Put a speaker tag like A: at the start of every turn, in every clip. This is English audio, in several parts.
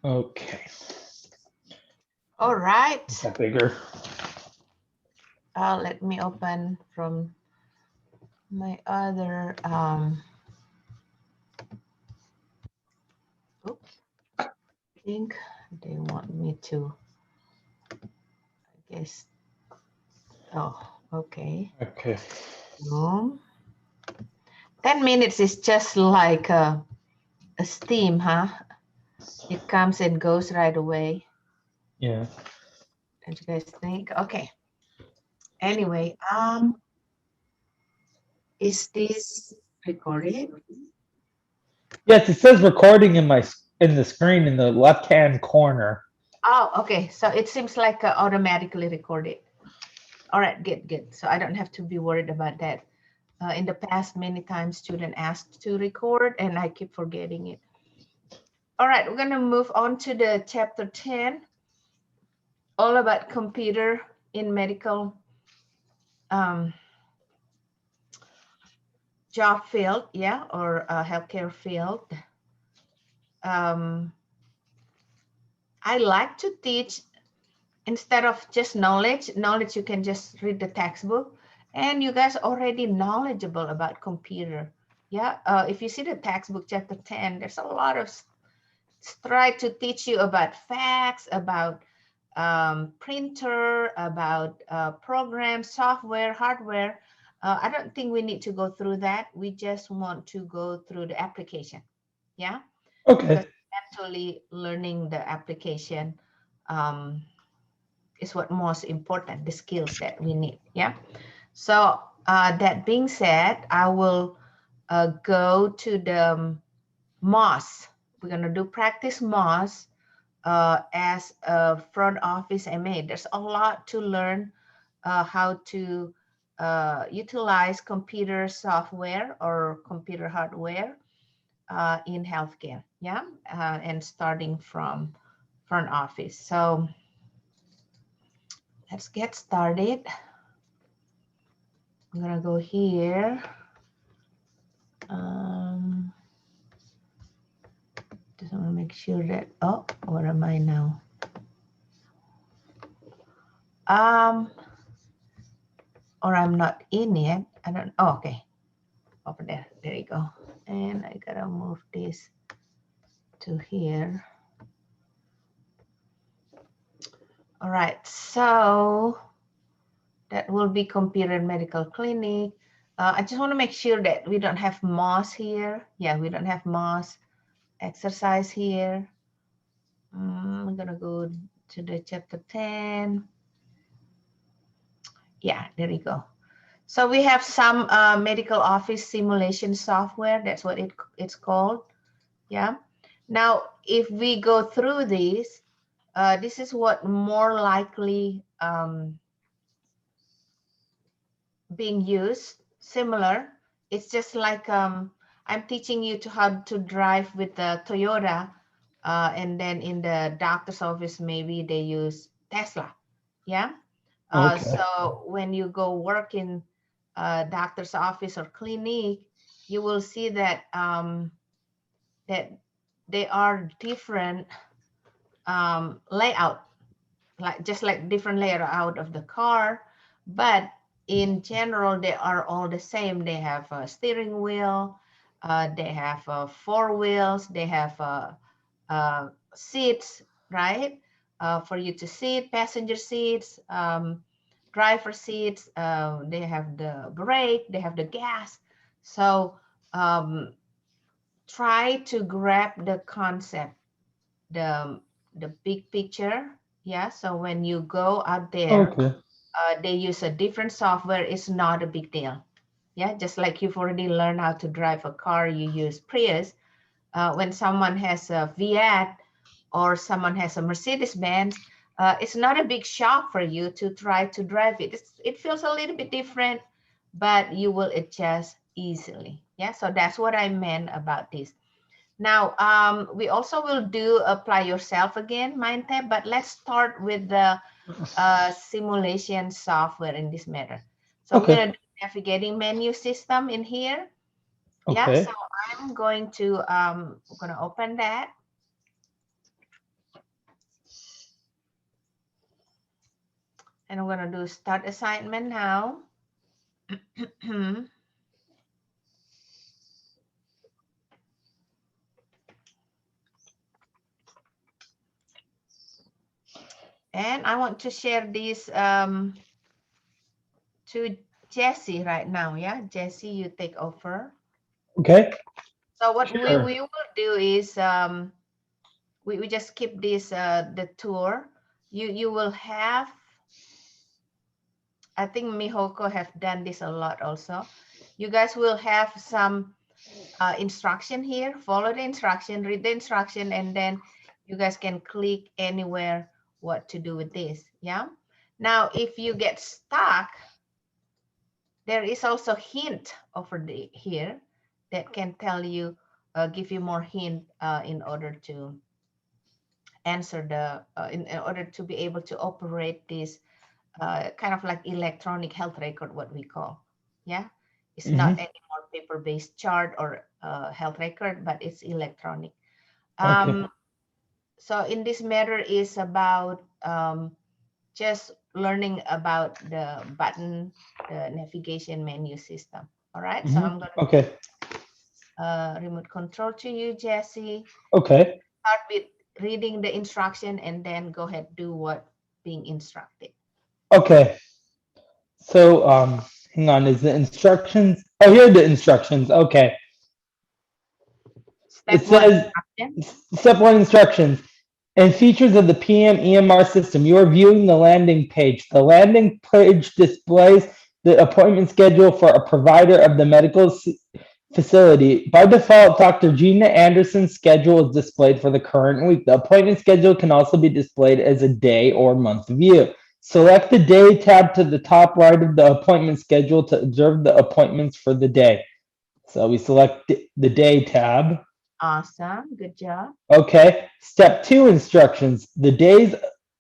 A: Okay.
B: All right.
A: Is that bigger?
B: Let me open from my other oops, I think they want me to, I guess. Oh, okay.
A: Okay.
B: No. 10 minutes is just like a steam, huh? It comes and goes right away.
A: Yeah.
B: Don't you guys think? Okay. Anyway, is this recorded?
A: Yes, it says recording in the screen in the left-hand corner.
B: Oh, okay. So it seems like automatically recorded. All right, good, good. So I don't have to be worried about that. In the past, many times student asked to record and I keep forgetting it. All right, we're gonna move on to the chapter 10, all about computer in medical um, job field, yeah, or healthcare field. Um, I like to teach instead of just knowledge you can just read the textbook and you guys already knowledgeable about computer. Yeah, if you see the textbook chapter 10, there's a lot of try to teach you about facts, about printer, about program, software, hardware. I don't think we need to go through that. We just want to go through the application. Yeah, because
A: Okay.
B: actually learning the application um, is what most important, the skills that we need. Yeah. So that being said, I will go to the MOS. We're going to do practice MOS as a front office MA. There's a lot to learn how to utilize computer software or computer hardware in healthcare. Yeah. And starting from front office. So let's get started. I'm gonna go here. Um, just want to make sure that, oh, where am I now? Um, or I'm not in yet. I don't, oh, okay, over there, there you go. And I gotta move this to here. All right, so that will be computer medical clinic. I just want to make sure that we don't have MOS here. Yeah, we don't have MOS exercise here. I'm gonna go to the chapter 10. Yeah, there you go. So we have some medical office simulation software. That's what it's called. Yeah. Now, if we go through these, this is what more likely being used. Similar. It's just like I'm teaching you to how to drive with the Toyota, and then in the doctor's office, maybe they use Tesla. Yeah.
A: Okay.
B: So when you go work in a doctor's office or clinic, you will see that that they are different layout, like just like different layout of the car, but in general they are all the same. They have a steering wheel, they have four wheels, they have seats, right? For you to sit, passenger seats, driver seats, they have the brake, they have the gas. So um, try to grab the concept, the big picture. Yeah, so when you go out there,
A: Okay.
B: they use a different software. It's not a big deal. Yeah, just like you've already learned how to drive a car, you use Prius. When someone has a Fiat or someone has a Mercedes Benz, it's not a big shock for you to try to drive it. It feels a little bit different, but you will adjust easily. Yeah, so that's what I meant about this. Now, we also will do apply yourself again, mind tab, but let's start with the simulation software in this matter. So we're
A: Okay.
B: going to do navigating menu system in here. Yeah,
A: Okay.
B: so I'm going to open that. And I'm going to do start assignment now. And I want to share this to Jesse right now. Yeah, Jesse, you take over.
A: Okay.
B: So what we
A: Sure.
B: will do is we just keep this the tour. You will have, I think Mihoko have done this a lot also. You guys will have some instruction here. Follow the instruction, read the instruction, and then you guys can click anywhere what to do with this. Yeah. Now, if you get stuck, there is also hint over here that can tell you, give you more hint in order to answer the, in order to be able to operate this kind of like electronic health record, what we call. Yeah. It's not anymore paper-based chart or health record, but it's electronic.
A: Okay.
B: So in this matter is about just learning about the button, the navigation menu system. All right. So I'm going to
A: Okay.
B: remote control to you, Jesse.
A: Okay.
B: Start with reading the instruction and then go ahead do what being instructed.
A: Okay. So hang on, is the instructions? Oh, here are the instructions. Okay. It
B: Step one
A: says
B: instruction.
A: step one instructions. And features of the PM EMR system. You are viewing the landing page. The landing page displays the appointment schedule for a provider of the medical facility. By default, Dr. Gina Anderson's schedule is displayed for the current week. The appointment schedule can also be displayed as a day or month view. Select the day tab to the top right of the appointment schedule to observe the appointments for the day. So we select the day tab.
B: Awesome. Good job.
A: Okay. Step two instructions. The day's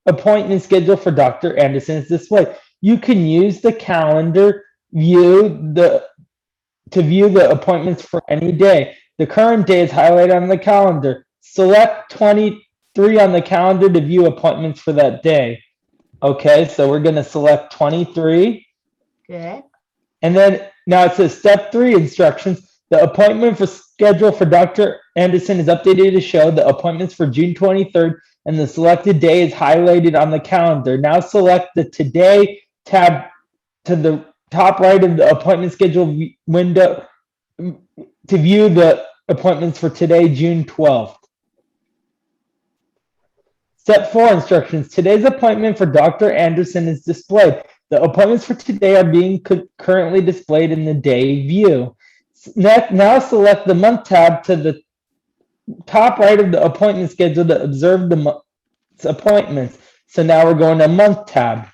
A: appointment schedule for Dr. Anderson is displayed. You can use the calendar to view the appointments for any day. The current day is highlighted on the calendar. Select 23 on the calendar to view appointments for that day. Okay, so we're going to select 23.
B: Good.
A: And then now it says step three instructions. The appointment for schedule for Dr. Anderson is updated to show the appointments for June 23rd and the selected day is highlighted on the calendar. Now select the Today tab to the top right of the appointment schedule window to view the appointments for today, June 12th. Step four instructions. Today's appointment for Dr. Anderson is displayed. The appointments for today are being currently displayed in the day view. Now select the month tab to the top right of the appointment schedule to observe the month's appointments. So now we're going to month tab.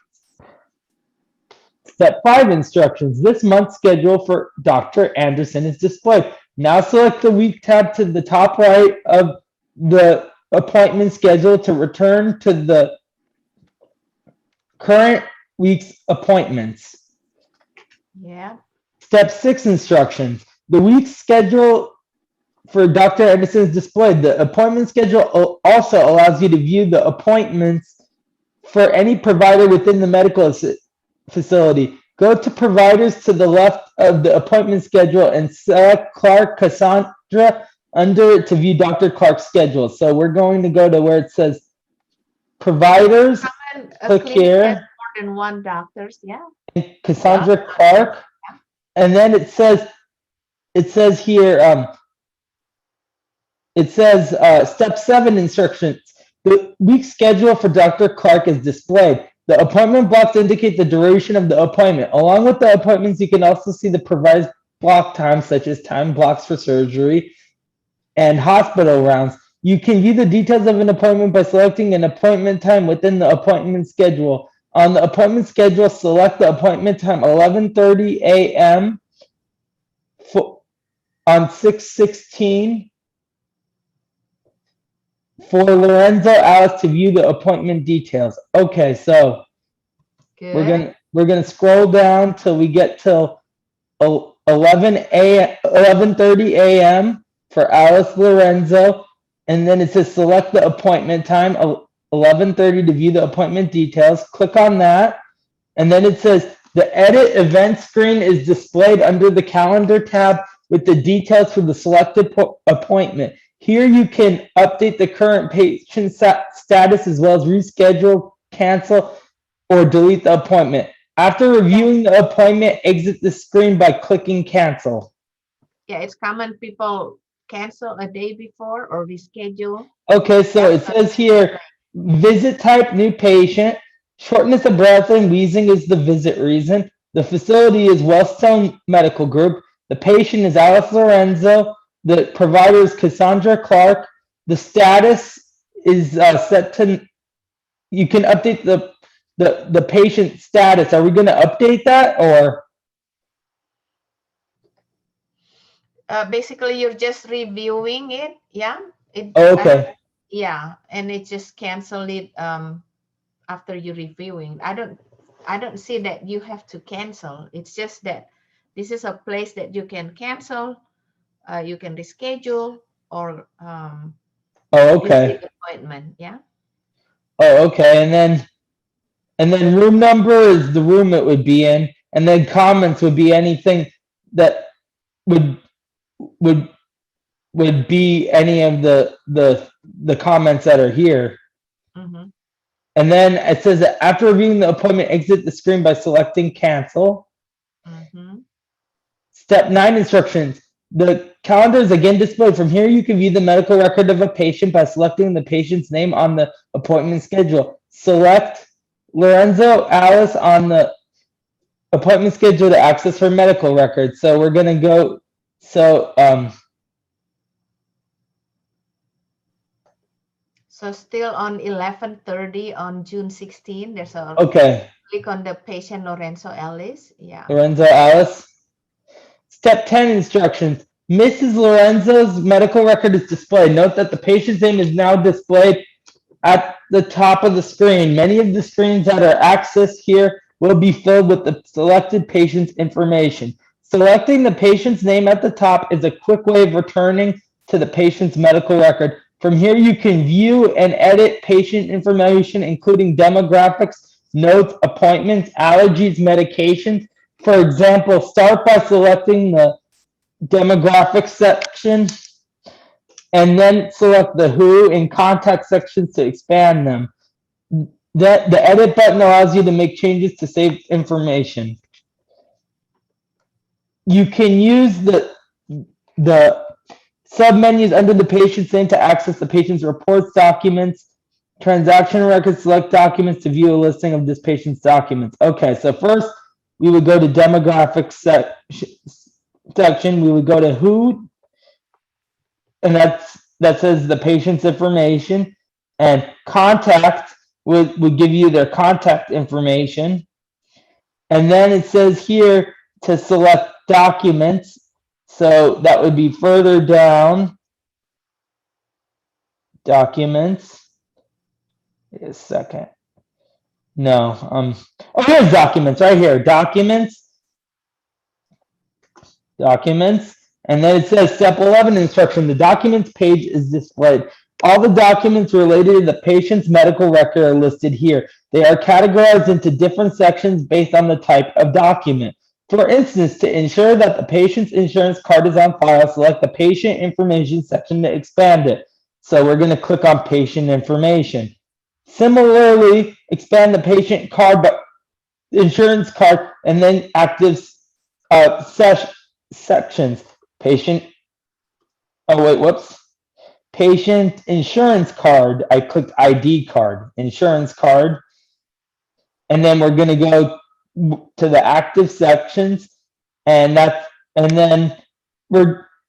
A: Step five instructions. This month's schedule for Dr. Anderson is displayed. Now select the week tab to the top right of the appointment schedule to return to the current week's appointments.
B: Yeah.
A: Step six instructions. The week's schedule for Dr. Anderson is displayed. The appointment schedule also allows you to view the appointments for any provider within the medical facility. Go to providers to the left of the appointment schedule and select Clark Cassandra under it to view Dr. Clark's schedule. So we're going to go to where it says providers. Click here.
B: More than one doctors. Yeah.
A: Cassandra Clark. And then it says here, it says step seven instructions. The week schedule for Dr. Clark is displayed. The appointment blocks indicate the duration of the appointment. Along with the appointments, you can also see the provided block times, such as time blocks for surgery and hospital rounds. You can view the details of an appointment by selecting an appointment time within the appointment schedule. On the appointment schedule, select the appointment time 11:30 a.m. on 6/16 for Lorenzo Alice to view the appointment details. Okay, so
B: Good.
A: we're gonna scroll down till we get till 11:30 a.m. for Alice Lorenzo, and then it says select the appointment time 11:30 to view the appointment details. Click on that. And then it says the edit event screen is displayed under the calendar tab with the details for the selected appointment. Here you can update the current patient status as well as reschedule, cancel, or delete the appointment. After reviewing the appointment, exit the screen by clicking cancel.
B: Yeah, it's common people cancel a day before or reschedule.
A: Okay, so it says here, visit type, new patient. Shortness of breath and wheezing is the visit reason. The facility is Wellstone Medical Group. The patient is Alice Lorenzo. The provider is Cassandra Clark. The status is set to, you can update the patient status. Are we going to update that or?
B: Basically, you're just reviewing it. Yeah.
A: Okay.
B: Yeah, and it just cancel it after you reviewing. I don't see that you have to cancel. It's just that this is a place that you can cancel, you can reschedule, or
A: Okay.
B: appointment. Yeah.
A: Okay. And then room number is the room it would be in, and then comments would be anything that would be any of the comments that are here.
B: Mm-hmm.
A: And then it says that after reviewing the appointment, exit the screen by selecting cancel.
B: Mm-hmm.
A: Step 9 instructions. The calendar is again displayed. From here, you can view the medical record of a patient by selecting the patient's name on the appointment schedule. Select Lorenzo Alice on the appointment schedule to access her medical record. So we're going to go, so
B: still on 11:30 on June 16, there's a
A: okay.
B: Click on the patient Lorenzo Alice. Yeah.
A: Lorenzo Alice. Step 10 instructions. Mrs. Lorenzo's medical record is displayed. Note that the patient's name is now displayed at the top of the screen. Many of the screens that are accessed here will be filled with the selected patient's information. Selecting the patient's name at the top is a quick way of returning to the patient's medical record. From here, you can view and edit patient information, including demographics, notes, appointments, allergies, medications. For example, start by selecting the demographics section and then select the who and contact sections to expand them. The edit button allows you to make changes to save information. You can use the submenus under the patient's name to access the patient's reports, documents, transaction records, select documents to view a listing of this patient's documents. Okay, so first we would go to demographics section. We would go to who, and that says the patient's information, and contact would give you their contact information. And then it says here to select documents. So that would be further down. Documents. Wait a second. No, oh, here's documents right here. Documents. And then it says step 11 instruction. The documents page is displayed. All the documents related to the patient's medical record are listed here. They are categorized into different sections based on the type of document. For instance, to ensure that the patient's insurance card is on file, select the patient information section to expand it. So we're going to click on patient information. Similarly, expand the patient card, but insurance card, and then active sections. Patient insurance card. I clicked ID card, insurance card. And then we're going to go to the active sections, and then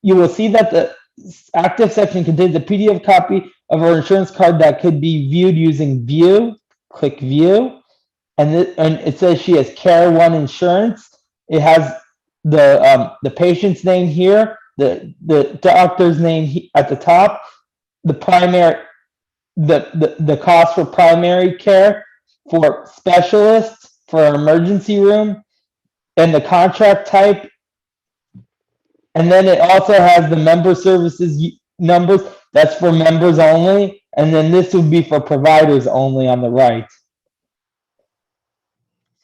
A: you will see that the active section contains a PDF copy of our insurance card that could be viewed using view. Click view, and it says she has Care One Insurance. It has the patient's name here, the doctor's name at the top, the cost for primary care, for specialists, for emergency room, and the contract type. And then it also has the member services numbers. That's for members only. And then this would be for providers only on the right.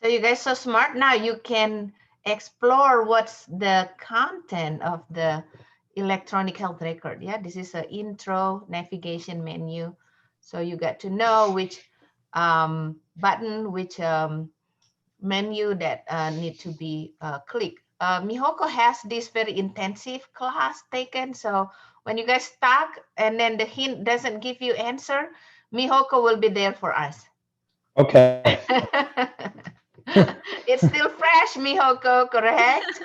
B: So you guys so smart. Now you can explore what's the content of the electronic health record. Yeah, this is an intro navigation menu. So you get to know which button, which menu that need to be clicked. Mihoko has this very intensive class taken. So when you guys stuck and then the hint doesn't give you answer, Mihoko will be there for us.
A: Okay.
B: It's still fresh, Mihoko, correct?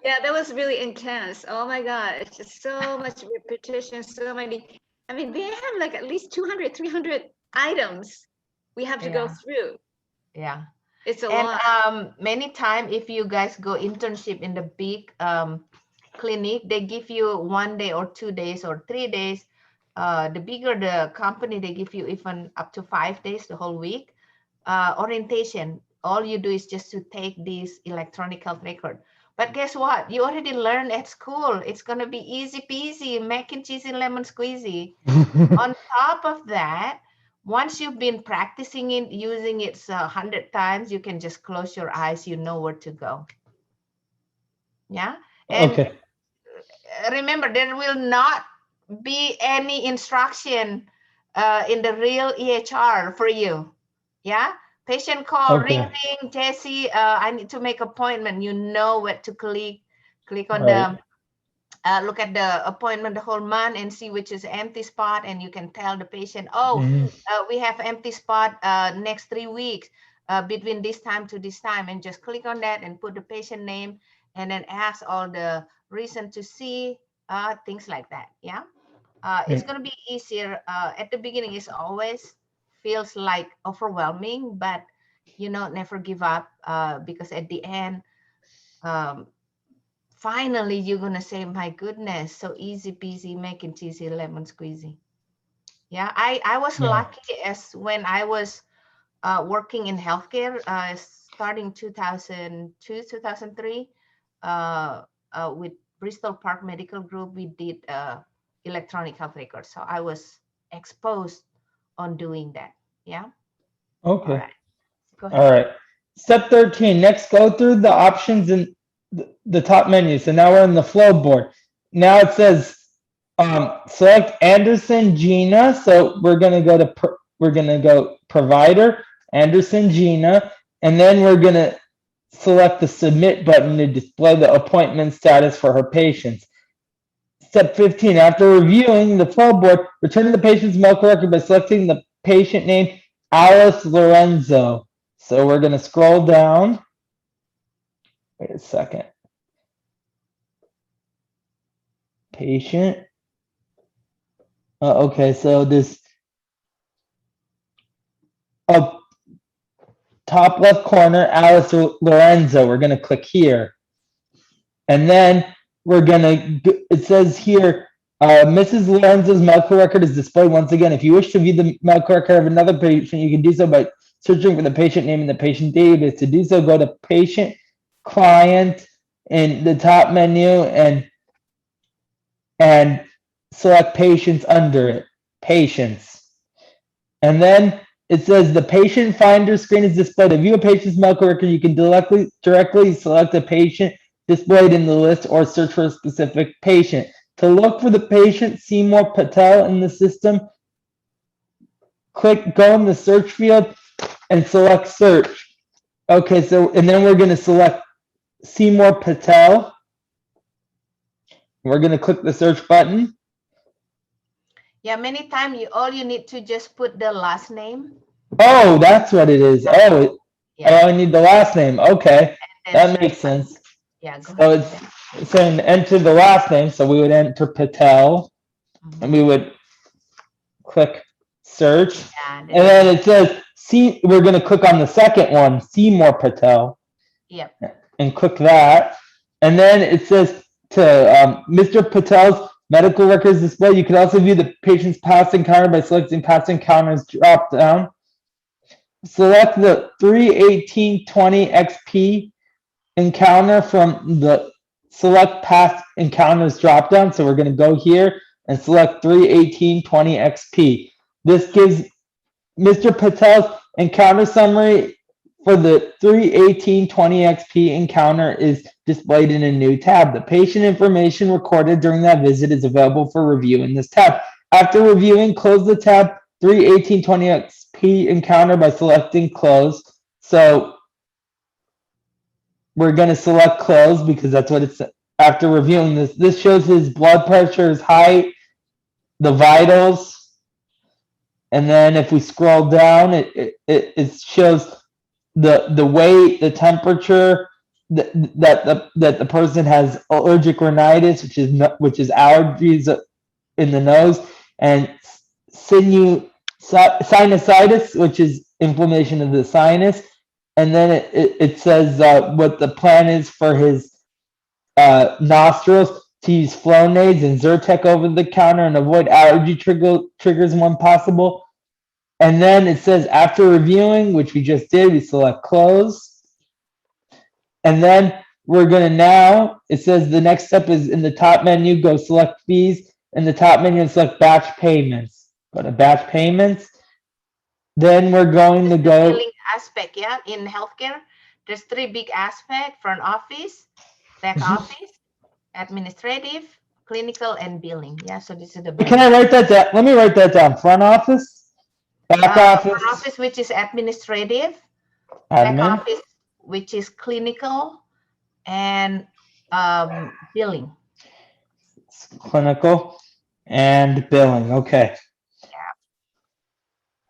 C: Yeah, that was really intense. Oh my God, it's just so much repetition, so many. I mean, they have like at least 200, 300 items we have to go
B: Yeah.
C: through.
B: Yeah.
C: It's a
B: And
C: lot.
B: many time if you guys go internship in the big clinic, they give you 1 day or 2 days or 3 days. The bigger the company, they give you even up to 5 days, the whole week. Orientation. All you do is just to take this electronic health record. But guess what? You already learned at school. It's gonna be easy peasy, mac and cheese and lemon squeezy. On top of that, once you've been practicing it, using it 100 times, you can just close your eyes. You know where to go. Yeah. And
A: Okay.
B: remember, there will not be any instruction in the real EHR for you. Yeah. Patient call, ring,
A: Okay.
B: ring, Jesse, I need to make appointment. You know where to click. Click on
A: Right.
B: the, look at the appointment the whole month and see which is empty spot. And you can tell the patient, oh,
A: Mhm.
B: we have empty spot next 3 weeks between this time to this time. And just click on that and put the patient name and then ask all the reason to see, things like that. Yeah. It's going to be easier. At the beginning, it's always feels like overwhelming, but never give up because at the end, um, finally, you're going to say, my goodness, so easy peasy, mac and cheesy, lemon squeezy. Yeah, I was
A: Yeah.
B: lucky as when I was working in healthcare, starting 2002, 2003, with Bristol Park Medical Group, we did electronic health records. So I was exposed on doing that. Yeah. All
A: Okay.
B: right. Go
A: All
B: ahead.
A: right. Step 13. Next, go through the options in the top menu. So now we're in the flow board. Now it says select Anderson Gina. So we're gonna go to we're gonna go provider Anderson Gina, and then we're gonna select the submit button to display the appointment status for her patients. Step 15. After reviewing the flow board, return to the patient's medical record by selecting the patient name Alice Lorenzo. So we're going to scroll down. Wait a second. Patient. Okay, so this up top left corner, Alice Lorenzo. We're going to click here. And then we're going to, it says here, Mrs. Lorenzo's medical record is displayed once again. If you wish to view the medical record of another patient, you can do so by searching for the patient name in the patient database. To do so, go to patient client in the top menu and select patients under it. Patients. And then it says the patient finder screen is displayed. To view a patient's medical record, you can directly select a patient displayed in the list or search for a specific patient. To look for the patient Seymour Patel in the system, go in the search field and select search. Okay, so and then we're going to select Seymour Patel. We're going to click the search button.
B: Yeah, many times all you need to just put the last name.
A: Oh, that's what it is. Oh,
B: Yeah.
A: I need the last name. Okay, that makes sense.
B: Yeah, go
A: So
B: ahead.
A: it's saying enter the last name, so we would enter Patel, and we would click search,
B: Yeah,
A: and then it says we're going to click on the second one, Seymour Patel,
B: Yep.
A: and click that, and then it says to Mr. Patel's medical records display. You can also view the patient's past encounter by selecting past encounters drop down. Select the 31820 XP encounter from the select past encounters drop down. So we're going to go here and select 31820 XP. This gives Mr. Patel's encounter summary for the 31820XP encounter is displayed in a new tab. The patient information recorded during that visit is available for review in this tab. After reviewing, close the tab 31820XP encounter by selecting close. So we're going to select close because that's what it's after reviewing this. This shows his blood pressure, his height, the vitals. And then if we scroll down, it shows the weight, the temperature, that the person has allergic rhinitis, which is allergies in the nose, and sinusitis, which is inflammation of the sinus. And then it says what the plan is for his nostrils, to use Flonase and Zyrtec over the counter and avoid allergy triggers when possible. And then it says after reviewing, which we just did, we select close. And then we're going to now, it says the next step is in the top menu, go select fees. In the top menu and select batch payments. Go to batch payments. Then we're going to go.
B: Billing aspect, yeah. In healthcare, there's 3 big aspects: front office, back office, administrative, clinical, and billing. Yeah, so this is the
A: Can I write that down? Let me write that down. Front office, back office.
B: Front office, which is administrative,
A: admin.
B: back office, which is clinical, and billing.
A: Clinical and billing. Okay.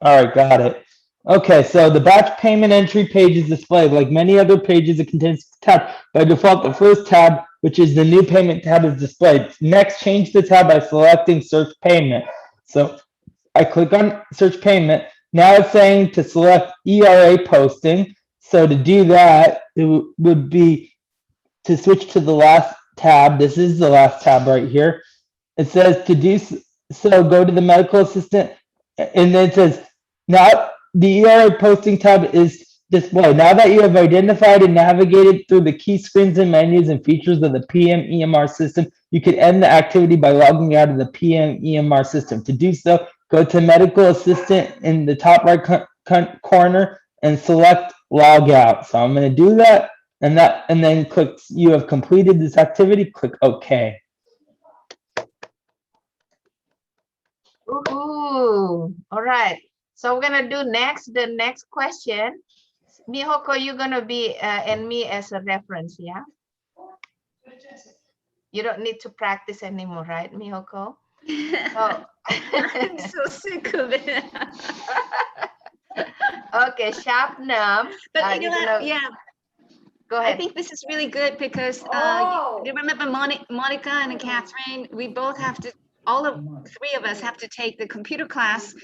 A: All right, got it. Okay, so the batch payment entry page is displayed. Like many other pages, it contains a tab. By default, the first tab, which is the new payment tab, is displayed. Next, change the tab by selecting search payment. So I click on search payment. Now it's saying to select ERA posting. So to do that, it would be to switch to the last tab. This is the last tab right here. It says to do so, go to the medical assistant, and then it says, now the ERA posting tab is displayed. Now that you have identified and navigated through the key screens and menus and features of the PM EMR system, you can end the activity by logging out of the PM EMR system. To do so, go to medical assistant in the top right corner and select log out. So I'm going to do that, and then click you have completed this activity, click OK.
B: Ooh, all right. So we're gonna do the next question. Mihoko, you're gonna be and me as a reference, yeah? You don't need to practice anymore, right, Mihoko? Oh.
C: I'm so sick of it.
B: Okay, Shabnam.
C: But you know what? Yeah.
B: Go ahead.
C: I think this is really good because you remember Monica and Catherine, we both have to, all of 3 of us have to take the computer class,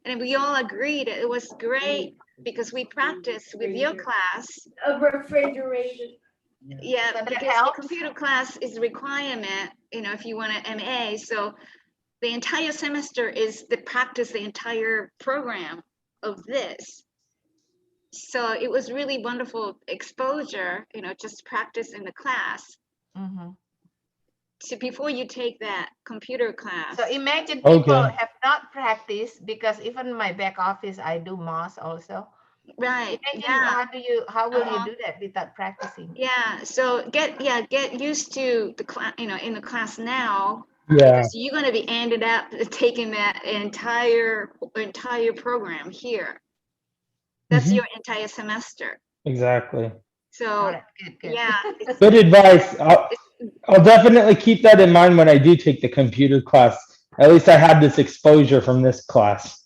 C: and we all agreed it was great because we practiced with your class.
D: A refrigerator.
C: Yeah,
B: So
C: because the computer class is a requirement, if you want an MA. So the entire semester is to practice the entire program of this. So it was really wonderful exposure, just practice in the class.
B: Mm-hmm.
C: So before you take that computer class.
B: So imagine people have not practiced, because even my back office, I do MOS also.
C: Right.
B: Imagine how will you do that without practicing?
C: Yeah. So get used to the class, in the class now.
A: Yeah.
C: Because you're going to be ended up taking that entire program here. That's your entire semester.
A: Exactly.
C: So
B: good.
C: Yeah.
A: Good advice. I'll definitely keep that in mind when I do take the computer class. At least I had this exposure from this class.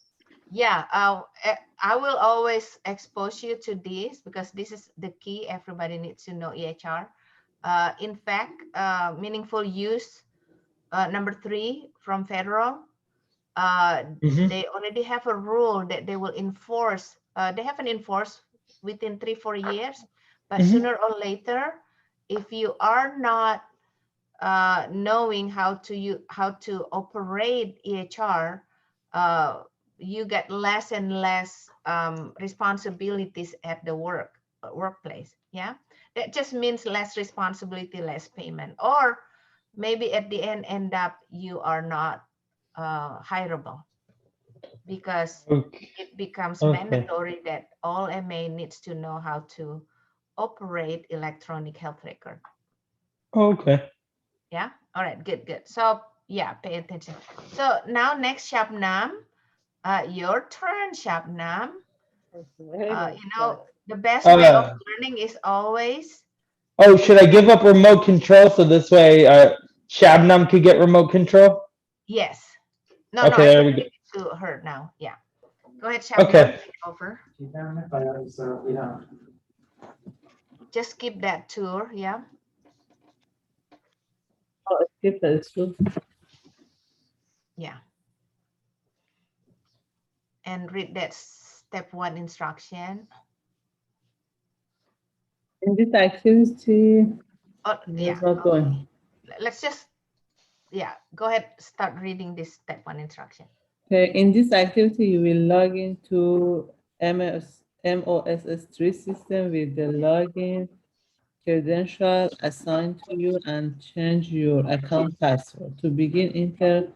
B: Yeah, I will always expose you to this because this is the key. Everybody needs to know EHR. In fact, meaningful use, number 3 from federal, they already have a rule that they will enforce. They haven't enforced within 3-4 years, but sooner or later, if you are not knowing how to operate EHR, you get less and less responsibilities at the workplace. Yeah, that just means less responsibility, less payment, or maybe at the end up you are not hireable. because
A: Okay.
B: it becomes
A: Okay.
B: mandatory that all MA needs to know how to operate electronic health record.
A: Okay.
B: Yeah. All right. Good. Good. So yeah, pay attention. So now next Shabnam, your turn, Shabnam. The best way of learning is always.
A: Oh, should I give up remote control so this way Shabnam could get remote control?
B: Yes. No,
A: Okay,
B: I
A: there
B: can
A: we
B: give
A: go.
B: it to her now. Yeah. Go ahead, Shabnam.
A: Okay.
B: Take over. Just skip that tour. Yeah.
E: Oh, skip that too.
B: Yeah. And read that step 1 instruction.
E: In this activity,
B: Oh, yeah.
E: it's not going.
B: Let's just, yeah, go ahead. Start reading this step 1 instruction.
E: Okay, in this activity, you will log into MOSS3 system with the login credential assigned to you and change your account password. To begin, enter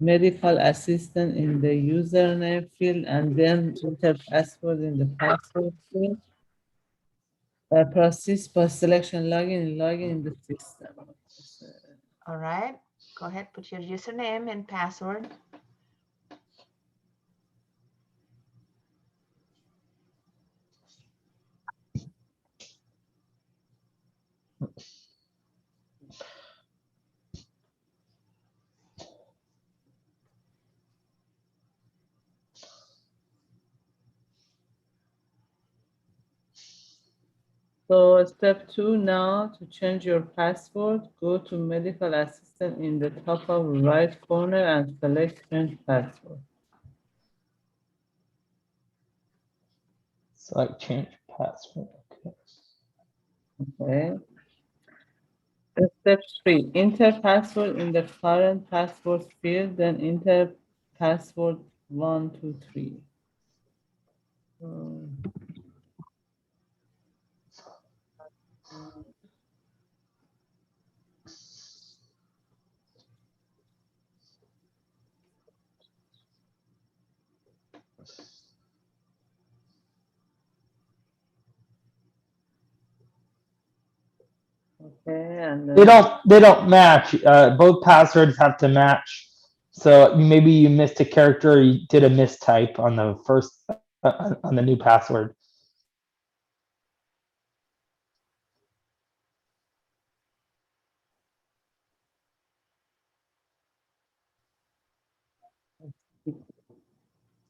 E: medical assistant in the username field and then enter password in the password field. Proceed by selection login and login in the system.
B: All right. Go ahead. Put your username and password.
E: So step 2 now, to change your password, go to medical assistant in the top of right corner and select change password.
A: Select change password. Okay.
E: Okay. Step 3, enter password in the current password field, then enter password 123. Okay, and then
A: They don't match. Both passwords have to match. So maybe you missed a character or you did a mistype on the first on the new password.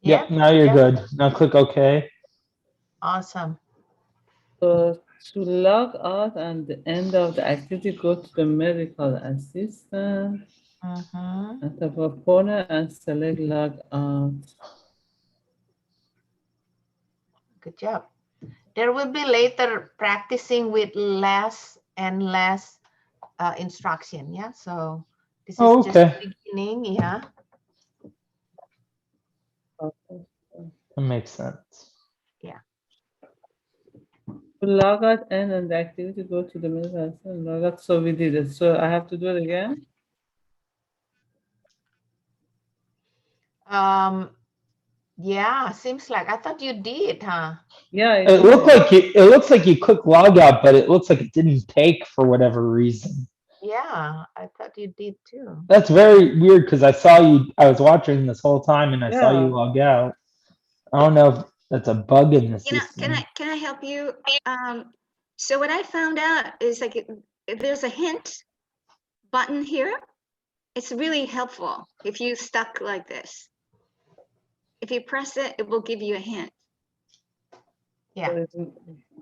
B: Yeah.
A: Yep, now you're good. Now click OK.
B: Awesome.
E: so to log out and the end of the activity, go to the medical assistant at the top corner and select log out.
B: Good job. There will be later practicing with less and less instruction. Yeah. So this is
A: Oh,
B: just the
A: okay.
B: beginning. Yeah.
E: Okay.
A: That makes sense.
B: Yeah.
E: To log out and the activity, go to the medical assistant, log out. So we did it. So I have to do it again?
B: Yeah, seems like I thought you did, huh?
E: Yeah, I
A: It
E: did
A: looked like it looks like you clicked log out, but it looks like it didn't take for whatever reason.
B: Yeah, I thought you did too.
A: That's very weird because I was watching this whole time and I saw you
E: Yeah.
A: log out. I don't know if that's a bug in the system.
C: Can I help you? So what I found out is like if there's a hint button here. It's really helpful if you stuck like this. If you press it, it will give you a hint.
B: Yeah.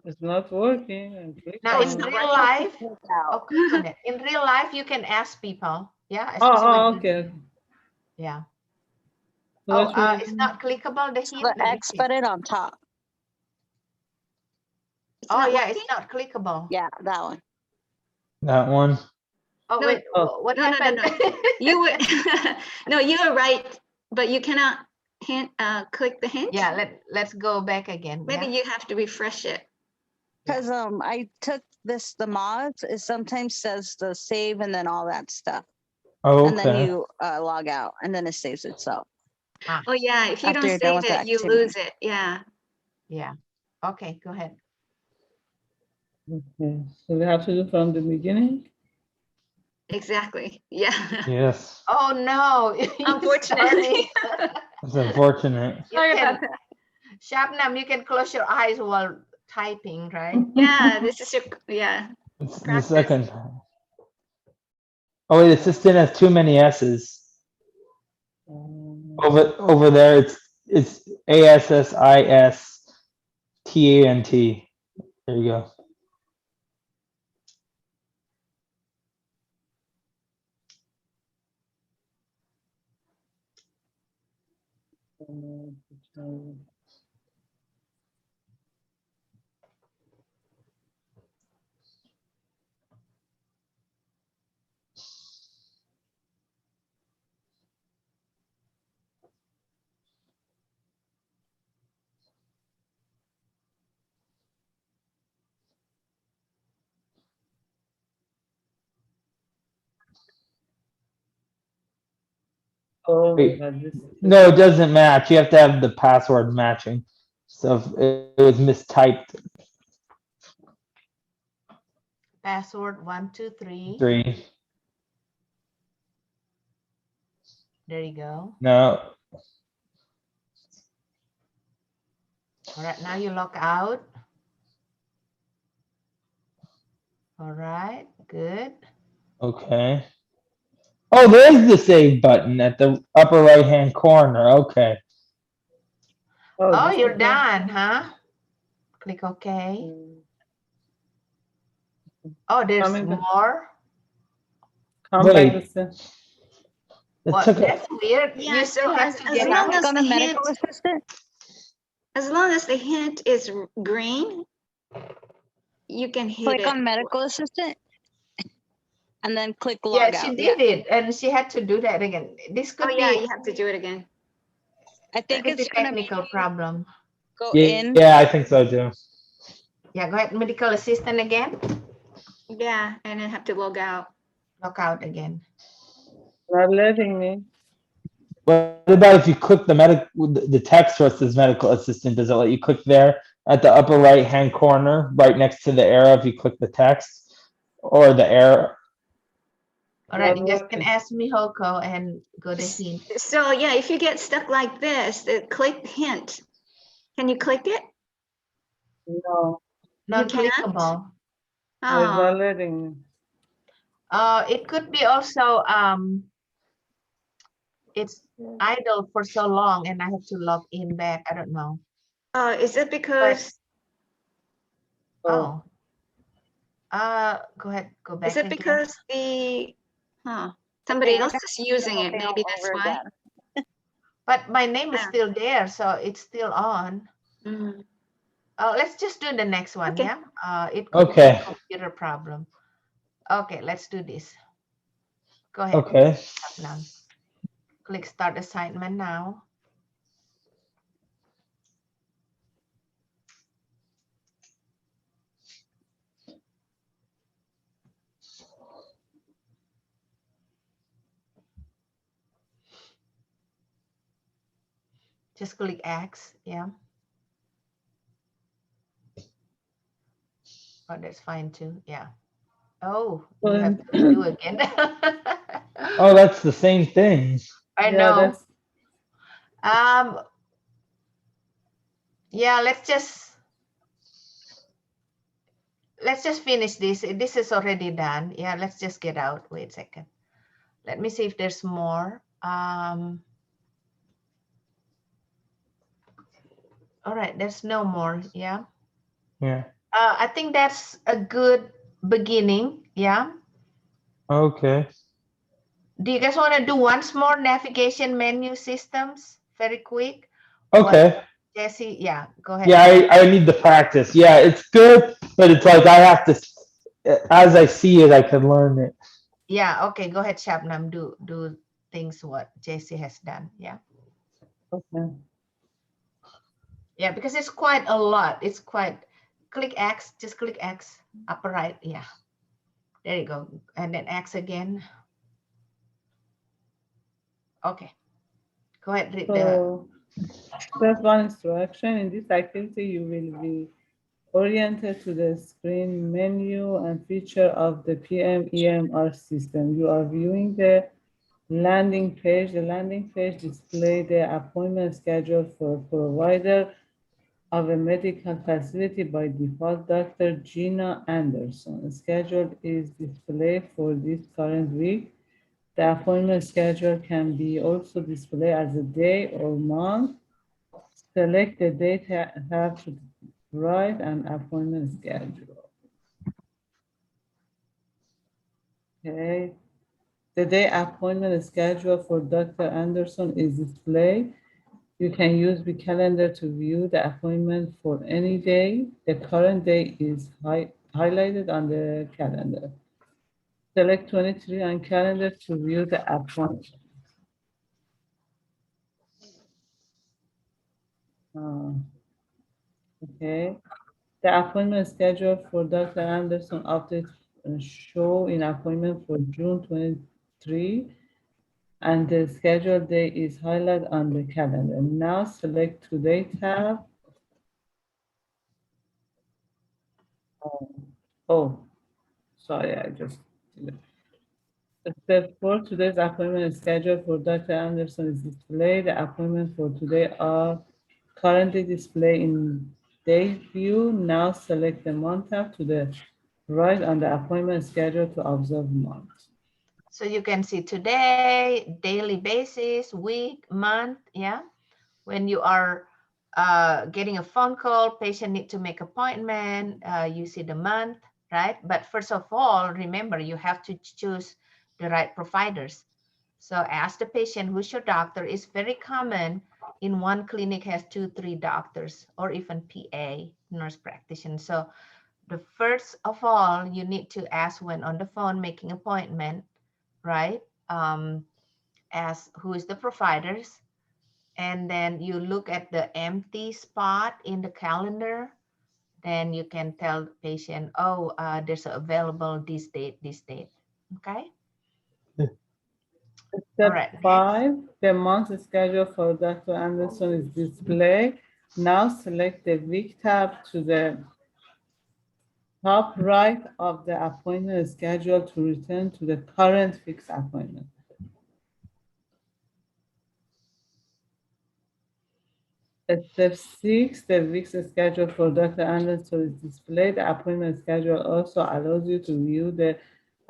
E: It's not working.
B: Now in real life, click on it. In real life, you can ask people. Yeah.
E: Okay.
B: Yeah.
E: So
B: It's not clickable. The hint.
F: The X button on top.
C: It's not
B: yeah,
C: working?
B: it's not clickable.
F: Yeah, that one.
A: That one.
B: Oh,
C: No,
B: wait, what happened?
C: You were no, you were right, but you cannot click the hint.
B: Yeah, let's go back again.
C: Maybe
B: Yeah.
C: you have to refresh it.
F: Because I took the mods, it sometimes says the save and then all that stuff.
A: Oh,
F: And then
A: okay.
F: you log out and then it saves itself.
C: Oh, yeah, if you
F: After
C: don't
F: you're done with
C: save
F: the
C: it, you
F: activity.
C: lose it. Yeah,
B: Yeah. Okay, go ahead.
E: Okay, so we have to do from the beginning.
C: exactly. Yeah.
A: Yes,
B: Oh no, you
C: Unfortunately.
B: started.
A: it's unfortunate.
B: You
C: Sorry
B: can,
C: about that.
B: Shabnam, you can close your eyes while typing, right?
C: Yeah, this is your, yeah.
A: It's the
C: Practice.
A: second. Oh wait, assistant has too many S's. Over there, it's ASSISTANT. There you go.
E: Oh my
A: Wait.
E: God, this.
A: No, it doesn't match. You have to have the password matching. So if it was mistyped,
B: Password 123.
A: 3.
B: There you go.
A: No.
B: All right, now you log out. All right, good.
A: Okay. Oh, there's the save button at the upper right hand corner. Okay.
B: Oh,
E: this
B: you're
E: is
B: done, huh? Click OK. Oh, there's
E: Coming back.
B: more.
E: Come back.
A: Wait.
E: The
A: It
B: Well,
A: took
B: that's weird.
C: Yeah,
B: You
C: so
B: still have
C: as
B: to get
C: long
B: out.
C: as
F: Click on
C: the
F: the medical
C: hint,
F: assistant.
C: as long as the hint is green, you can hit
F: Click
C: it.
F: on medical assistant. And then click
B: Yeah,
F: log
B: she
F: out.
B: did it, and she had to do that again. This
C: Oh,
B: could
C: yeah,
B: be
C: you have to do it again.
F: I
B: that
F: think
B: could be
F: it's gonna
B: technical problem.
F: go
A: Yeah,
F: in.
A: yeah, I think so too.
B: Yeah, go ahead, medical assistant again.
C: Yeah, and then have to log out.
B: Log out again.
E: Not letting me.
A: What about if you click the text where it says medical assistant? Does it let you click there at the upper right hand corner, right next to the arrow? If you click the text or the arrow.
B: All right,
E: Not
B: you guys can
E: working.
B: ask Mihoko and go to hint.
C: So yeah, if you get stuck like this, click hint. Can you click it?
E: No,
B: Not
C: can't?
B: clickable.
E: it's
C: Oh,
E: not letting me.
B: It could be also it's idle for so long and I have to log in back. I don't know.
C: is it because,
B: Oh. Go ahead, go back
C: is it
B: again.
C: because somebody
F: Okay,
C: else is using it?
F: okay,
C: Maybe
F: all
C: that's
F: over
C: why.
F: again.
B: But my name is
C: Yeah.
B: still there, so it's still on.
C: Mm.
B: Let's just do the next one,
C: Okay.
B: yeah? It could be
A: Okay.
B: a computer problem. Okay, let's do this. Go ahead.
A: Okay.
B: Now. Click start assignment now. Just click X, yeah. Oh, that's fine too, yeah. Oh, you have to redo again.
A: Oh, that's the same thing.
B: I
E: Yeah,
B: know.
E: that's
B: Yeah, let's just finish this. This is already done. Yeah, let's just get out. Wait a second. Let me see if there's more. All right, there's no more. Yeah.
A: Yeah.
B: I think that's a good beginning. Yeah.
A: Okay.
B: Do you guys want to do once more navigation menu systems? Very quick.
A: Okay.
B: Jesse, yeah, go ahead.
A: Yeah, I need to practice. Yeah, it's good, but it's like I have to, as I see it, I can learn it.
B: Yeah, okay, go ahead, Shabnam. Do things what Jesse has done. Yeah.
E: okay.
B: Yeah, because it's quite a lot. It's quite, click X, just click X, upper right. Yeah. There you go. And then X again. Okay. Go ahead, read the,
E: So, step one instruction. In this activity, you will be oriented to the screen menu and feature of the PMEMR system. You are viewing the landing page. The landing page displays the appointment schedule for provider of a medical facility. By default, Dr. Gina Anderson. Schedule is displayed for this current week. The appointment schedule can be also displayed as a day or month. Select the date tab to write an appointment schedule. Okay. The day appointment schedule for Dr. Anderson is displayed. You can use the calendar to view the appointment for any day. The current day is highlighted on the calendar. Select 23 on calendar to view the appointment. Okay. The appointment schedule for Dr. Anderson update show in appointment for June 23, and the schedule day is highlighted on the calendar. Now select Today tab. Oh, sorry, I just did it. Step 4, today's appointment schedule for Dr. Anderson is displayed. The appointment for today are currently displayed in date view. Now select the month tab to the right on the appointment schedule to observe month.
B: so you can see today, daily basis, week, month, yeah. When you are getting a phone call, patient need to make appointment, you see the month, right? But first of all, remember, you have to choose the right providers. So ask the patient who's your doctor. It's very common in one clinic has 2, 3 doctors or even PA, nurse practitioner. So the first of all, you need to ask when on the phone making appointment, right? Ask who is the providers, and then you look at the empty spot in the calendar. Then you can tell the patient, oh, there's available this date, okay?
E: Step
B: All right,
E: 5, the month schedule for Dr. Anderson is displayed. Now select the week tab to the top right of the appointment schedule to return to the current fixed appointment. Step 6, the week's schedule for Dr. Anderson is displayed. The appointment schedule also allows you to view the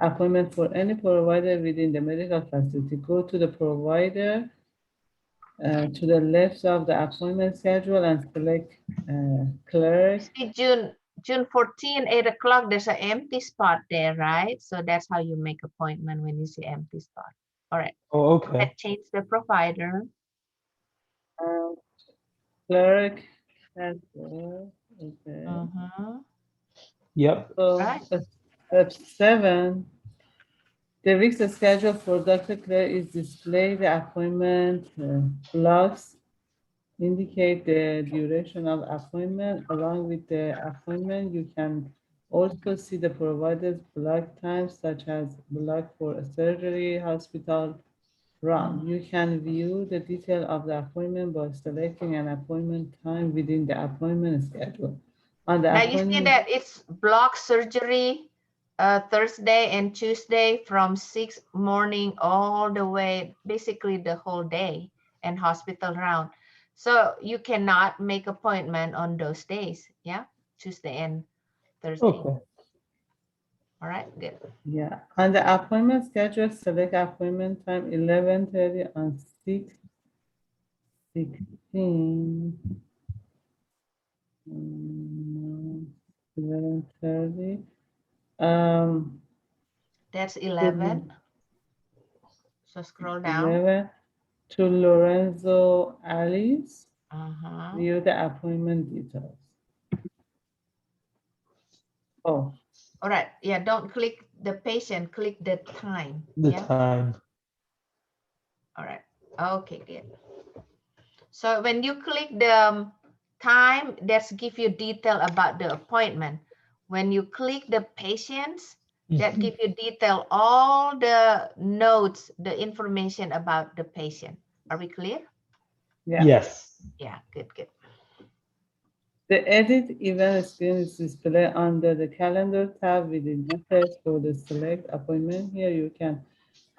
E: appointment for any provider within the medical facility. Go to the provider to the left of the appointment schedule and select clerk.
B: see June 14, 8 o'clock, there's an empty spot there, right? So that's how you make appointment when you see empty spot. All right,
A: Oh, okay.
B: let's change the provider.
E: Clerk. Okay.
A: Yep.
E: So
B: Right.
E: step 7, the week's schedule for Dr. Claire is displayed. The appointment blocks indicate the duration of appointment. Along with the appointment, you can also see the provider's block times, such as block for a surgery, hospital run. You can view the detail of the appointment by selecting an appointment time within the appointment schedule. On the
B: Now you see that it's block surgery Thursday and Tuesday from 6 morning all the way, basically the whole day, and hospital round. So you cannot make appointment on those days, yeah? Tuesday and Thursday.
A: Okay.
B: All right, good.
E: Yeah, on the appointment schedule, select appointment time 11:30 on 6/16. 11:30.
B: That's 11. So scroll down.
E: 11 to Lorenzo Alice.
B: Uh-huh.
E: View the appointment details. Oh.
B: All right. Yeah, don't click the patient, click the time.
A: The
B: yeah?
A: time.
B: All right. Okay, good. So when you click the time, that's give you detail about the appointment. When you click the patients, that give you detail all the notes, the information about the patient. Are we clear?
E: Yeah.
A: Yes.
B: Yeah, good, good.
E: The edit event screen is displayed under the calendar tab within Matters for the select appointment. Here you can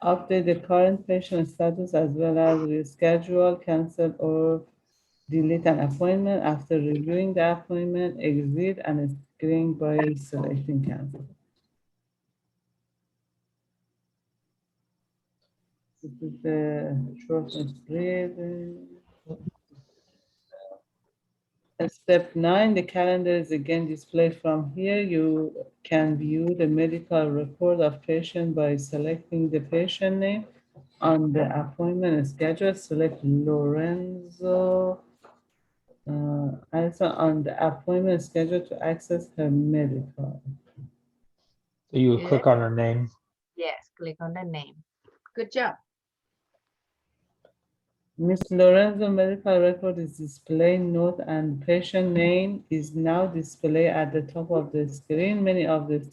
E: update the current patient status as well as reschedule, cancel, or delete an appointment. After reviewing the appointment, exit and screen by selecting cancel. This is the short spread. Step 9, the calendar is again displayed from here. You can view the medical record of patient by selecting the patient name. On the appointment schedule, select Lorenzo. Also on the appointment schedule to access her medical.
A: So you would
B: Good.
A: click on her name.
B: Yes, click on the name. Good job.
E: Miss Lorenzo medical record is displayed. Note and patient name is now displayed at the top of the screen. Many of the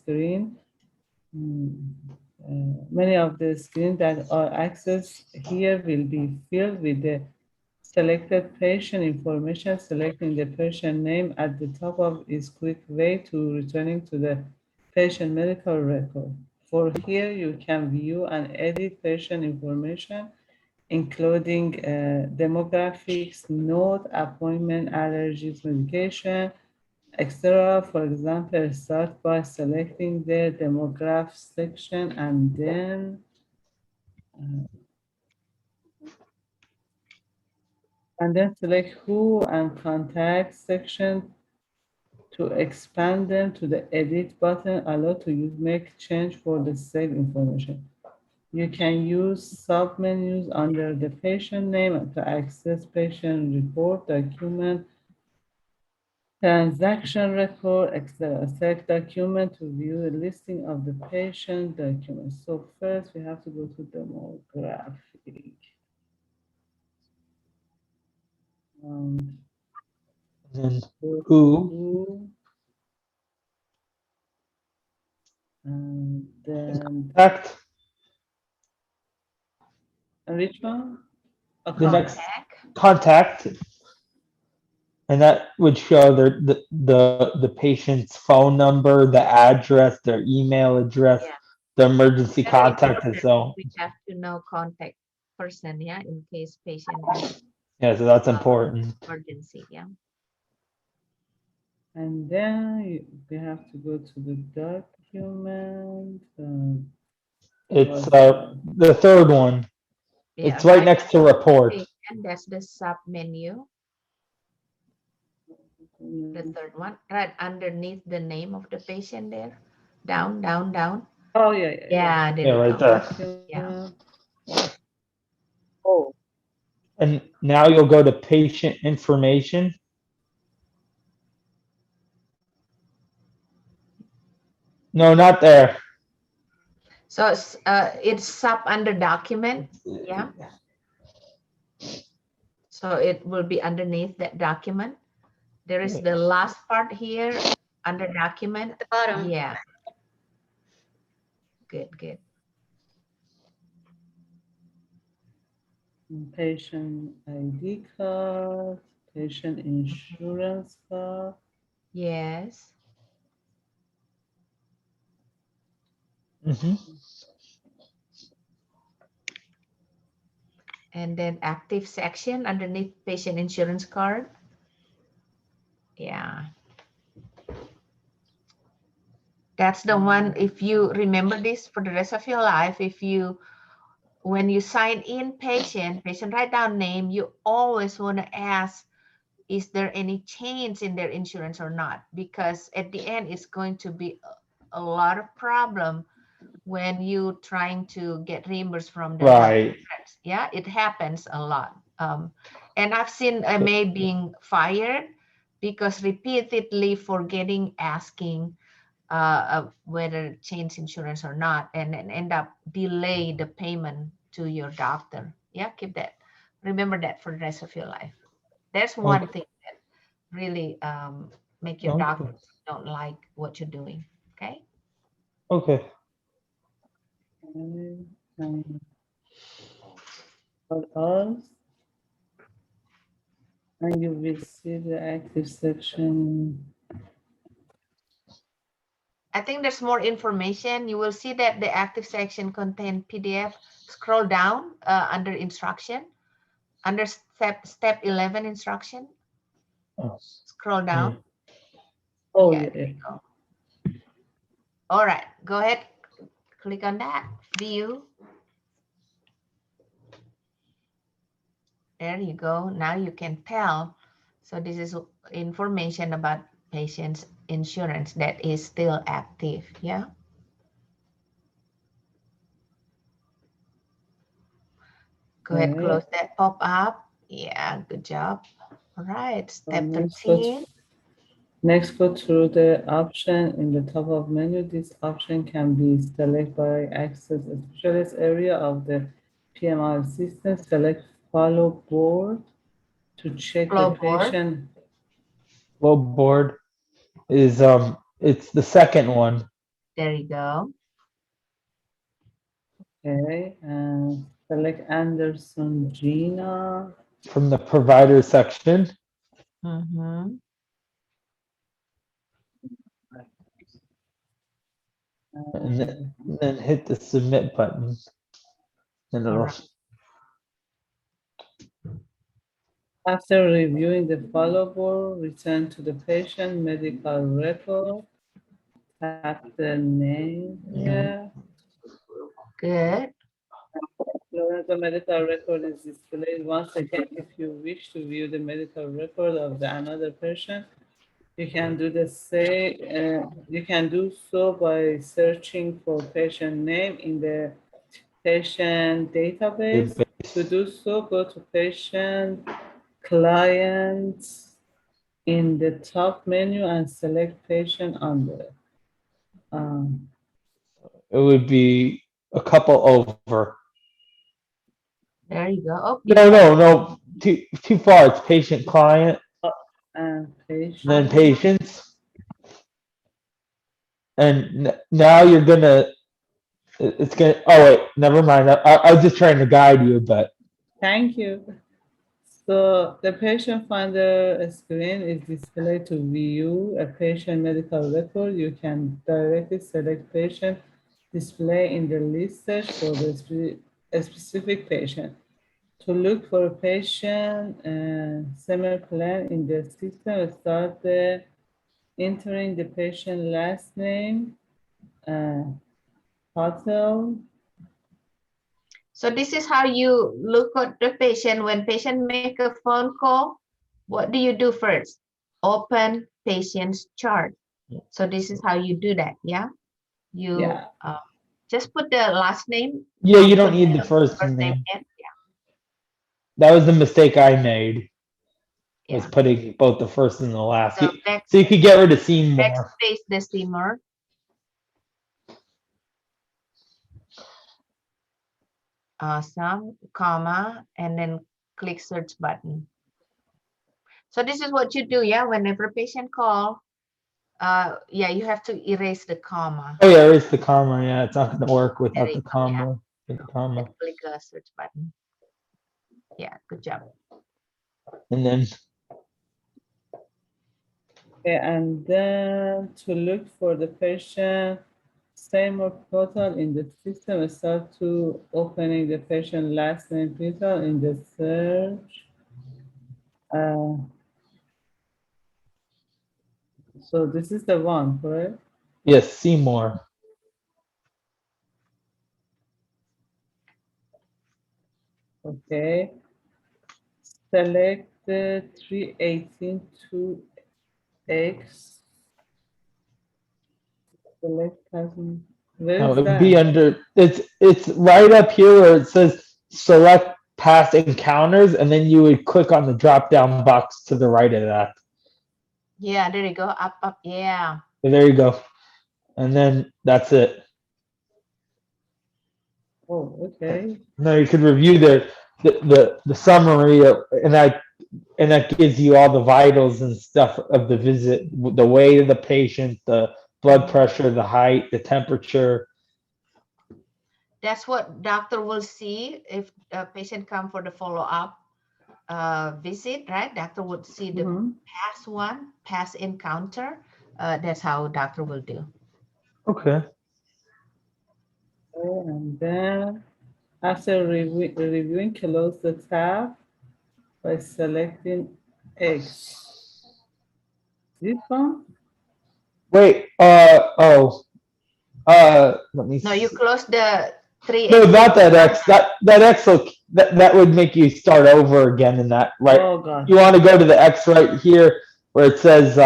E: screens that are accessed here will be filled with the selected patient information. Selecting the patient name at the top of is quick way to returning to the patient medical record. For here, you can view and edit patient information, including demographics, note, appointment, allergies, medication, etc. For example, start by selecting the demographics section and then select who and contact section to expand them to the edit button. Allow to use make change for the save information. You can use submenus under the patient name to access patient report, document, transaction record, etc. Select document to view the listing of the patient documents. So first we have to go to demographic.
A: And
E: Go to
A: who?
E: who, and then
A: Contact.
E: which one? A
A: The next
B: Contact.
A: contact. And that would show the patient's phone number, the address, their email address,
B: Yeah.
A: the emergency
B: Very
A: contact, and
B: important.
A: so.
B: We have to know contact person, yeah, in case patient has
A: Yeah, so that's important.
B: emergency, yeah.
E: And then we have to go to the document.
A: It's
E: was,
A: the third one.
B: Yeah,
A: It's right next to report.
B: And that's the sub menu, the third one, right underneath the name of the patient there. Down, down, down.
E: Oh, yeah.
B: Yeah, there
A: Yeah,
B: you
A: right
B: go.
A: there.
B: Yeah.
E: Oh,
A: And now you'll go to patient information. No, not there.
B: So it's sub under document, yeah. So it will be underneath that document. There is the last part here under document.
C: At the bottom.
B: Yeah. Good, good.
E: patient ID card, patient insurance card.
B: Yes.
A: Mhm.
B: And then active section underneath patient insurance card. Yeah. That's the one, if you remember this for the rest of your life, when you sign in patient write down name, you always want to ask, is there any change in their insurance or not? Because at the end, it's going to be a lot of problem when you trying to get reimbursed from the
A: Right.
B: insurance. Yeah, it happens a lot. And I've seen MA being fired because repeatedly forgetting asking whether change insurance or not, and then end up delay the payment to your doctor. Yeah, keep that. Remember that for the rest of your life. That's one
A: Okay.
B: thing that really make your
A: Okay.
B: doctor don't like what you're doing. Okay.
A: Okay.
E: What else? And you will see the active section.
B: I think there's more information. You will see that the active section contain PDF. Scroll down under instruction, under step 11 instruction.
A: Oh,
B: Scroll down.
E: Oh,
B: Yeah,
E: yeah.
B: there you go. All right, go ahead. Click on that. View. There you go. Now you can tell. So this is information about patient's insurance that is still active. Yeah. Go ahead,
E: Okay.
B: close that pop-up. Yeah, good job. All right, step
E: Next,
B: 13.
E: go through the option in the top of menu. This option can be selected by access a specialist area of the PMR system. Select follow board to check the
B: Flow board.
E: patient.
A: Flow board is it's the second one.
B: There you go.
E: Okay, and select Anderson Gina.
A: From the provider section.
B: Mm-hmm.
A: And then hit the submit button. And it'll,
B: Alright.
E: After reviewing the follow board, return to the patient medical record. Tap the name here.
B: Good.
E: Lorenzo medical record is displayed once again. If you wish to view the medical record of another patient, you can do the you can do so by searching for patient name in the patient database. To do so, go to patient clients in the top menu and select patient under.
A: it would be a couple over.
B: There you go. Oh,
A: No, too far. It's patient client,
E: And patient.
A: then patients. And now you're gonna, it's gonna, oh wait, never mind. I was just trying to guide you, but.
E: Thank you. So the patient finder screen is displayed to view a patient medical record. You can directly select patient display in the list search for the a specific patient. To look for a patient similar plan in the system, start entering the patient last name, hotel.
B: So this is how you look at the patient. When patient make a phone call, what do you do first? Open patient's chart. So this is how you do that. Yeah. You just put the last name.
A: Yeah, you don't need the first name.
B: Yeah.
A: That was the mistake I made. Was
B: Yeah.
A: putting both the first and the last.
B: So,
A: So you could get rid of Seymour.
B: Backspace the Seymour. Awesome, comma, and then click search button. So this is what you do, yeah, whenever patient call, yeah, you have to erase the comma.
A: Oh yeah, erase the comma. Yeah, it's not going to work without the comma.
B: Yeah.
A: Comma.
B: Click the search button. Yeah, good job.
A: And then.
E: Okay, and then to look for the patient Seymour portal in the system, start to opening the patient last name portal in the search. So this is the one, correct?
A: Yes, Seymour.
E: Okay. Select the 318-2X. Select person. Where is
A: It would
E: that?
A: be under. It's right up here where it says select past encounters, and then you would click on the drop down box to the right of that.
B: Yeah, there you go. Up, yeah.
A: So there you go. And then that's it.
E: Oh, okay.
A: Now you could review the summary and that gives you all the vitals and stuff of the visit, the weight of the patient, the blood pressure, the height, the temperature.
B: That's what doctor will see if a patient come for the follow-up. visit, right? Doctor would see the
E: Mhm.
B: past one, past encounter. That's how doctor will do.
A: Okay.
E: Okay, and then after reviewing, close the tab by selecting X. This one?
A: Wait, let me
B: No, you
A: see.
B: close the 3.
A: No, not that X. That X will that would make you start over again in that, right?
E: Oh God.
A: You want to go to the X right here where it says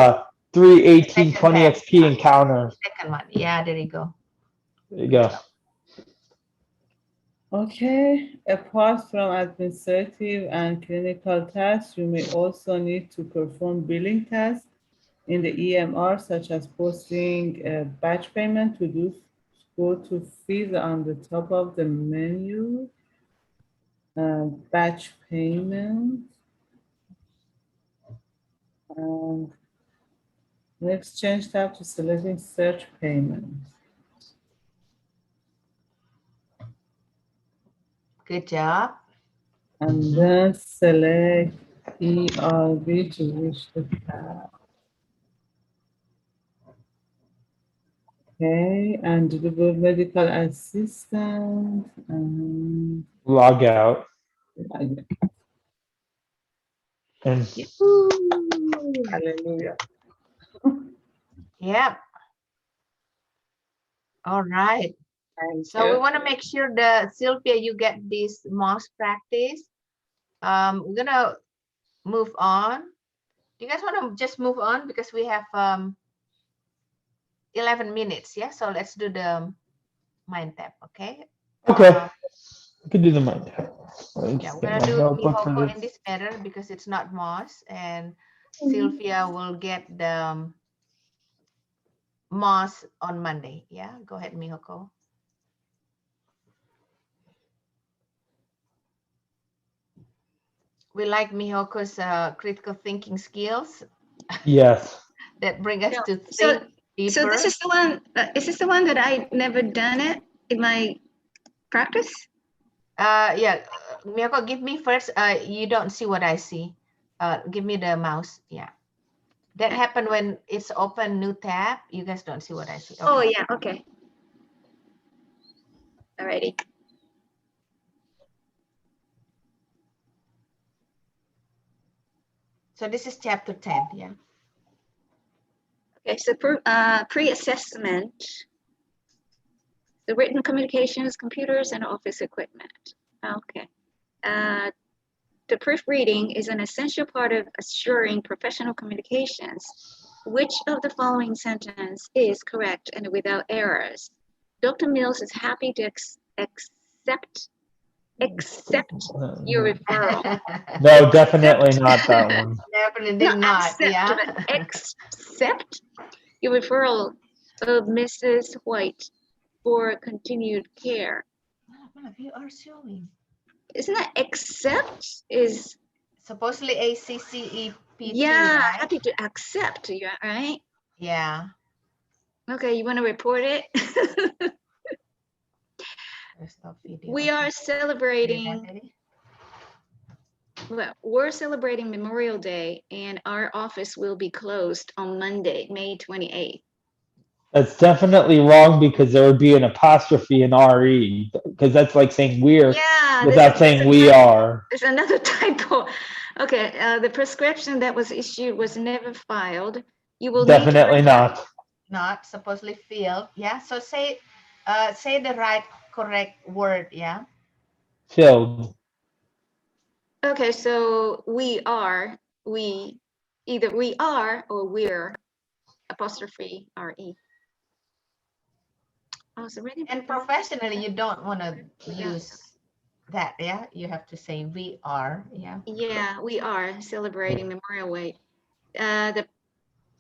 A: 31820
B: Second tab,
A: XP encounter.
B: Second one. Yeah, there you go.
A: There you go.
E: Okay, apart from administrative and clinical tasks, you may also need to perform billing tasks in the EMR, such as posting a batch payment. Go to fees on the top of the menu, batch payment. And next, change tab to selecting search payment.
B: Good job.
E: And then select ERB to reach the tab. Okay, and the medical assistant.
A: Log out. And
E: Hallelujah.
B: Yep. All right.
E: Thank
B: So we
E: you.
B: want to make sure that Sylvia, you get this mouse practice. We're gonna move on. Do you guys want to just move on because we have 11 minutes? Yeah. So let's do the mind tap. Okay.
A: okay, I could do the mind. Let me
B: Yeah,
A: just
B: we're
A: get
B: gonna
A: my
B: do
A: notebook for
B: Mihoko in
A: this.
B: this matter because it's not mouse, and Sylvia will get the mouse on Monday. Yeah. Go ahead, Mihoko. We like Mihoko's critical thinking skills
A: Yes.
B: that bring us
C: No,
B: to
C: so-
B: think deeper.
C: So this is the one, is this the one that I never done it in my practice?
B: Yeah, Miyako, give me first. You don't see what I see. Give me the mouse. Yeah, that happened when it's open new tab. You guys don't see what I see.
C: Oh,
B: Okay.
C: yeah, okay. Alrighty.
B: So this is chapter 10. Yeah.
C: Okay, so pre-assessment, the written communications, computers, and office equipment. Okay. The proofreading is an essential part of assuring professional communications. Which of the following sentence is correct and without errors? Dr. Mills is happy to accept your referral.
A: No, definitely not that one.
B: Definitely did not.
C: Accept,
B: Yeah.
C: but accept your referral of Mrs. White for continued care.
B: You are showing.
C: Isn't that accept is?
B: Supposedly ACCEPT.
C: Yeah,
B: Right?
C: happy to accept, yeah, right?
B: Yeah.
C: Okay, you want to report it?
B: Stop video.
C: We are celebrating, well, we're celebrating Memorial Day and our office will be closed on Monday, May 28th.
A: That's definitely wrong because there would be an apostrophe in RE because that's like saying we're
C: Yeah,
A: without saying we are.
C: There's another typo. Okay, the prescription that was issued was never filed. You will
A: Definitely not.
B: Not supposedly filled. Yeah. So say the right correct word. Yeah.
A: Filled.
C: Okay, so either we are or we're, apostrophe RE. Oh, so ready?
B: And professionally, you don't want to use that. Yeah. You have to say we are. Yeah.
C: Yeah, we are celebrating Memorial Day. The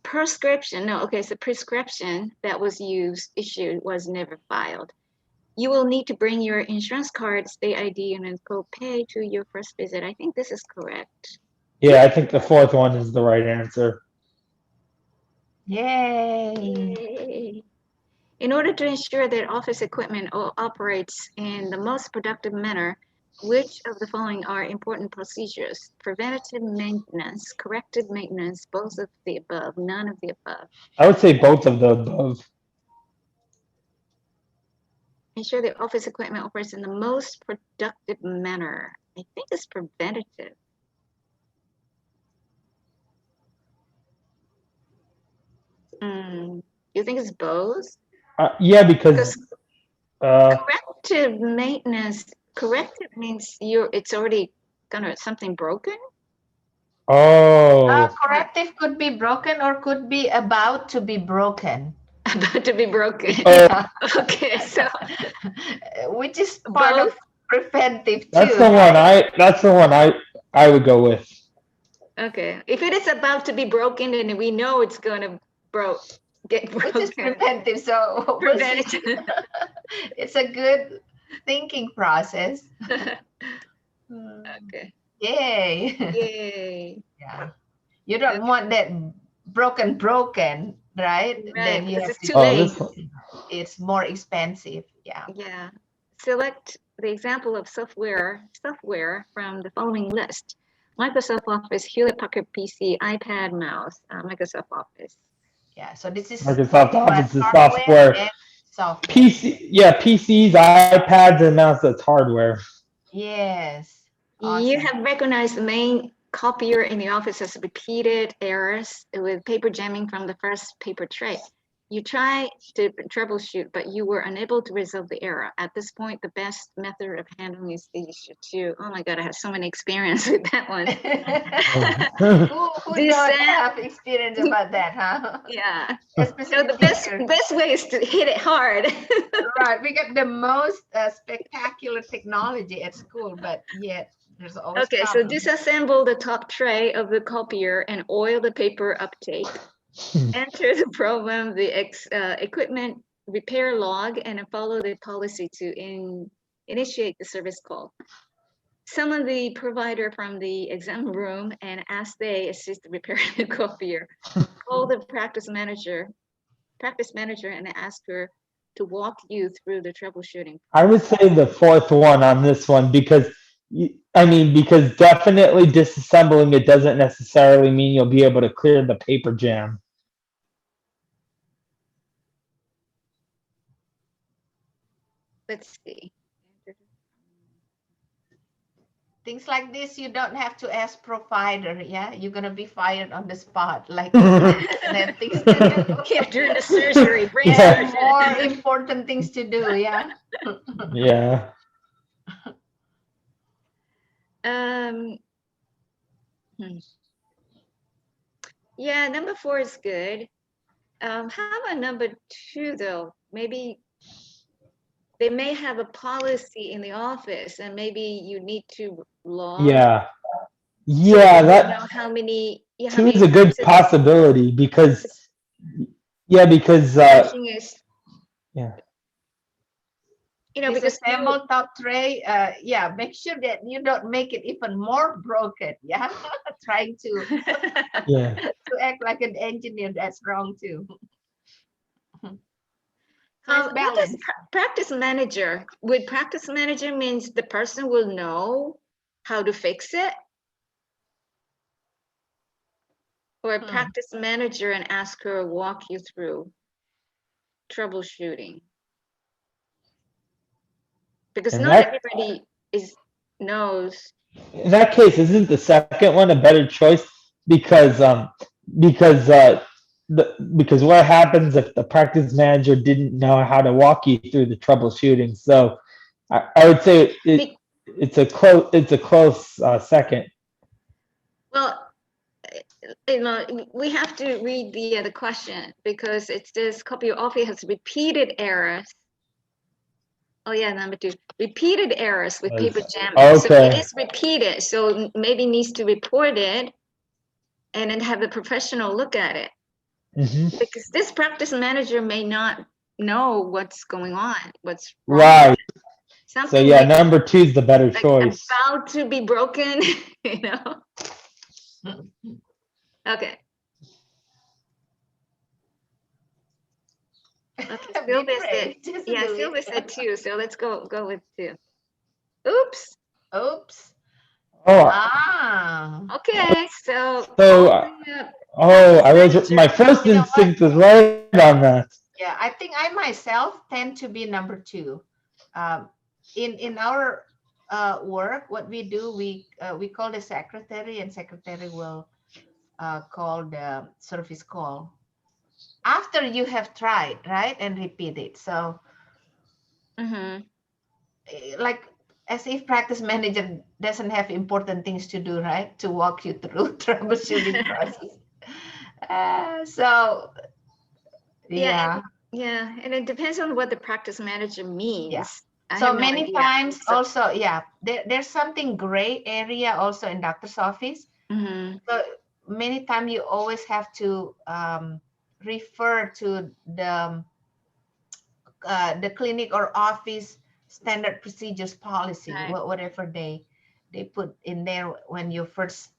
C: prescription, no, okay, so prescription that was issued was never filed. You will need to bring your insurance card, state ID, and then co-pay to your first visit. I think this is correct.
A: Yeah, I think the fourth one is the right answer.
B: Yay.
C: Yay. In order to ensure that office equipment operates in the most productive manner, Which of the following are important procedures? Preventative maintenance, corrective maintenance, both of the above, none of the above.
A: I would say both of the above.
C: Ensure the office equipment operates in the most productive manner. I think it's preventative. You think it's both?
A: Yeah, because
C: Corrective maintenance, corrective means it's already gonna something broken.
A: oh,
B: Corrective could be broken or could be about to be broken.
C: About to be broken.
A: Oh.
C: Okay, so
B: Which is part of
C: both.
B: preventive too.
A: That's the one I would go with.
C: Okay, if it is about to be broken, then we know it's gonna get
B: Which is
C: broken.
B: preventive. So we'll see.
C: Preventative.
B: It's a good thinking process.
C: Okay.
B: Yay.
C: Yay.
B: Yeah. You don't want that broken, right?
C: Right,
B: Then you
C: because
B: have
C: it's
B: to
C: too
A: Oh,
C: late.
A: this one.
B: It's more expensive. Yeah.
C: Yeah. Select the example of software from the following list. Microsoft Office, Hewlett Packard PC, iPad, mouse, Microsoft Office.
B: Yeah. So this is
A: Microsoft
B: talking about
A: Office is
B: hardware
A: software.
B: and software.
A: PCs, iPads, and mouse, that's hardware.
B: Yes.
C: You
B: Awesome.
C: have recognized the main copier in the office has repeated errors with paper jamming from the first paper tray. You try to troubleshoot, but you were unable to resolve the error. At this point, the best method of handling is the issue to, oh my God, I have so many experience with that one.
B: Who don't
C: Descend-
B: have experience about that, huh?
C: Yeah.
B: Especially
C: So the best way is to hit it hard.
B: right. We got the most spectacular technology at school, but yet there's always
C: Okay, so
B: problems.
C: disassemble the top tray of the copier and oil the paper uptake. Enter the program, the equipment repair log, and follow the policy to initiate the service call. Summon the provider from the exam room and ask they assist repairing the copier. Call the practice manager and ask her to walk you through the troubleshooting.
A: I would say the fourth one on this one because because definitely disassembling it doesn't necessarily mean you'll be able to clear the paper jam.
C: Let's see.
B: Things like this, you don't have to ask provider. Yeah, you're gonna be fired on the spot. Like that things to do.
C: Yeah, during the surgery, brain
B: Yeah,
C: surgery.
B: more important things to do. Yeah.
A: Yeah.
C: Yeah, number 4 is good. How about number 2 though? Maybe they may have a policy in the office, and maybe you need to log.
A: Yeah.
C: So
A: Yeah,
C: you
A: that
C: know how many. Yeah, how
A: two
C: many
A: is a good
C: times it's
A: possibility because
C: flashing is.
A: yeah.
C: You know, because you,
B: Disassemble top tray. Yeah, make sure that you don't make it even more broken. Yeah, trying to
A: Yeah.
B: to act like an engineer. That's wrong too. Nice
C: what does
B: balance.
C: practice manager? Would practice manager means the person will know how to fix it? Or a practice manager and ask her walk you through troubleshooting? Because
A: And
C: not everybody knows.
A: in that case, isn't the second one a better choice? Because because what happens if the practice manager didn't know how to walk you through the troubleshooting? So I would say it's a close second.
C: Well, you know, we have to read the question because it says copy office has repeated errors. Oh yeah, number 2, repeated errors with paper jamming.
A: Okay.
C: So it is repeated, so maybe needs to report it and then have a professional look at it.
A: Mm-hmm.
C: Because this practice manager may not know what's going on, what's wrong.
A: Right.
C: Something
A: So yeah,
C: like,
A: number 2 is the better choice.
C: about to be broken, you know. Okay. Okay, Sylvia said, yeah, Sylvia said 2, so let's go with 2. Oops.
B: Oops.
A: Oh,
B: Ah.
C: Okay, so
A: So,
C: all the,
A: I was, my first
B: You know what?
A: instinct was right on that.
B: Yeah, I think I myself tend to be number two. In our work, what we do, we call the secretary, and secretary will call the service call after you have tried, right, and repeat it. So,
C: mhm.
B: like as if practice manager doesn't have important things to do, right, to walk you through troubleshooting process. So,
C: Yeah,
B: yeah.
C: yeah, and it depends on what the practice manager means. I
B: So
C: have no
B: many
C: idea.
B: times
C: So,
B: also, yeah, there's something gray area also in doctor's office.
C: mhm,
B: So many times you always have to refer to the clinic or office standard procedures policy,
C: right.
B: whatever they put in there when your first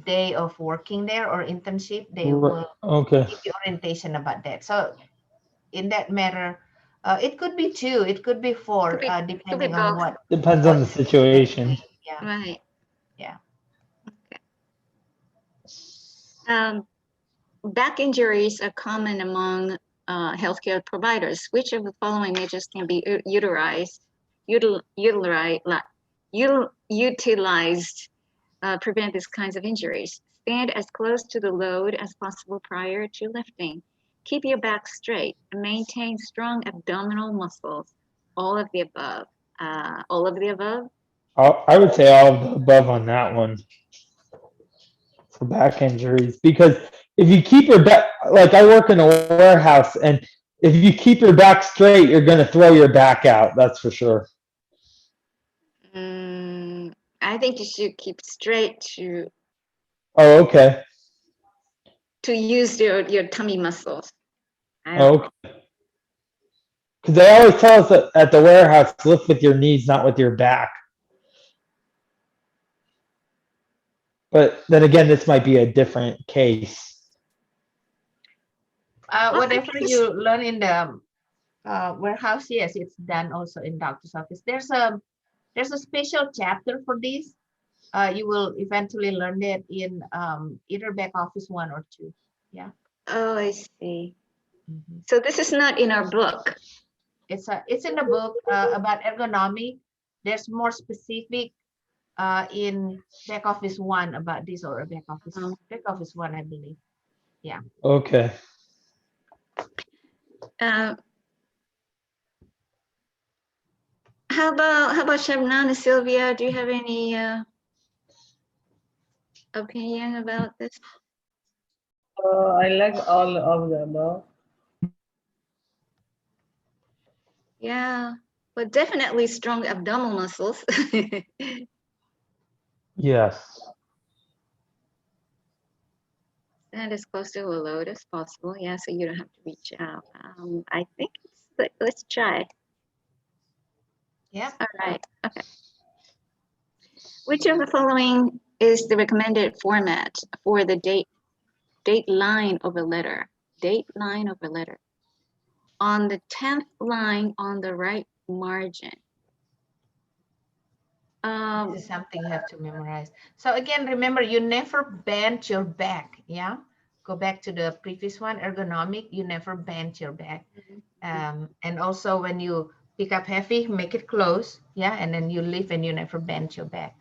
B: day of working there or internship, they will
A: Okay,
B: give you orientation about that. So in that matter, it could be two, it could be four,
C: Could be
B: depending on
C: both.
A: depends on the situation.
B: yeah.
C: Right.
B: Yeah.
C: Back injuries are common among healthcare providers. Which of the following measures can be utilized prevent these kinds of injuries? Stand as close to the load as possible prior to lifting. Keep your back straight and maintain strong abdominal muscles. All of the above. All of the above.
A: I would say all of the above on that one for back injuries, because if you keep your back, like I work in a warehouse, and if you keep your back straight, you're going to throw your back out. That's for sure.
C: I think you should keep straight
A: Oh, okay.
C: to use your tummy muscles. I don't
A: Oh, okay. Because they always tell us that at the warehouse, lift with your knees, not with your back. But then again, this might be a different case.
B: Whatever you learn in the warehouse, yes, it's done also in doctor's office. There's a special chapter for this. You will eventually learn that in either back office 1 or 2. Yeah.
C: Oh, I see.
B: Mhm.
C: So this is not in our book.
B: It's in the book about ergonomic. There's more specific in back office 1 about this, or back office 1, I believe. Yeah.
A: Okay.
C: Uh, how about Shabnam and Sylvia? Do you have any opinion about this?
E: I like all of the above.
C: Yeah, but definitely strong abdominal muscles.
A: Yes.
C: Stand as close to a load as possible. Yeah, so you don't have to reach out. I think let's try.
B: Yeah.
C: All right. Okay. Which of the following is the recommended format for the date line of a letter? Date line of a letter. On the 10th line on the right margin.
B: This is something you have to memorize. So again, remember, you never bend your back. Yeah. Go back to the previous one, ergonomic. You never bend your back. And also when you pick up heavy, make it close. Yeah. And then you lift and you never bend your back.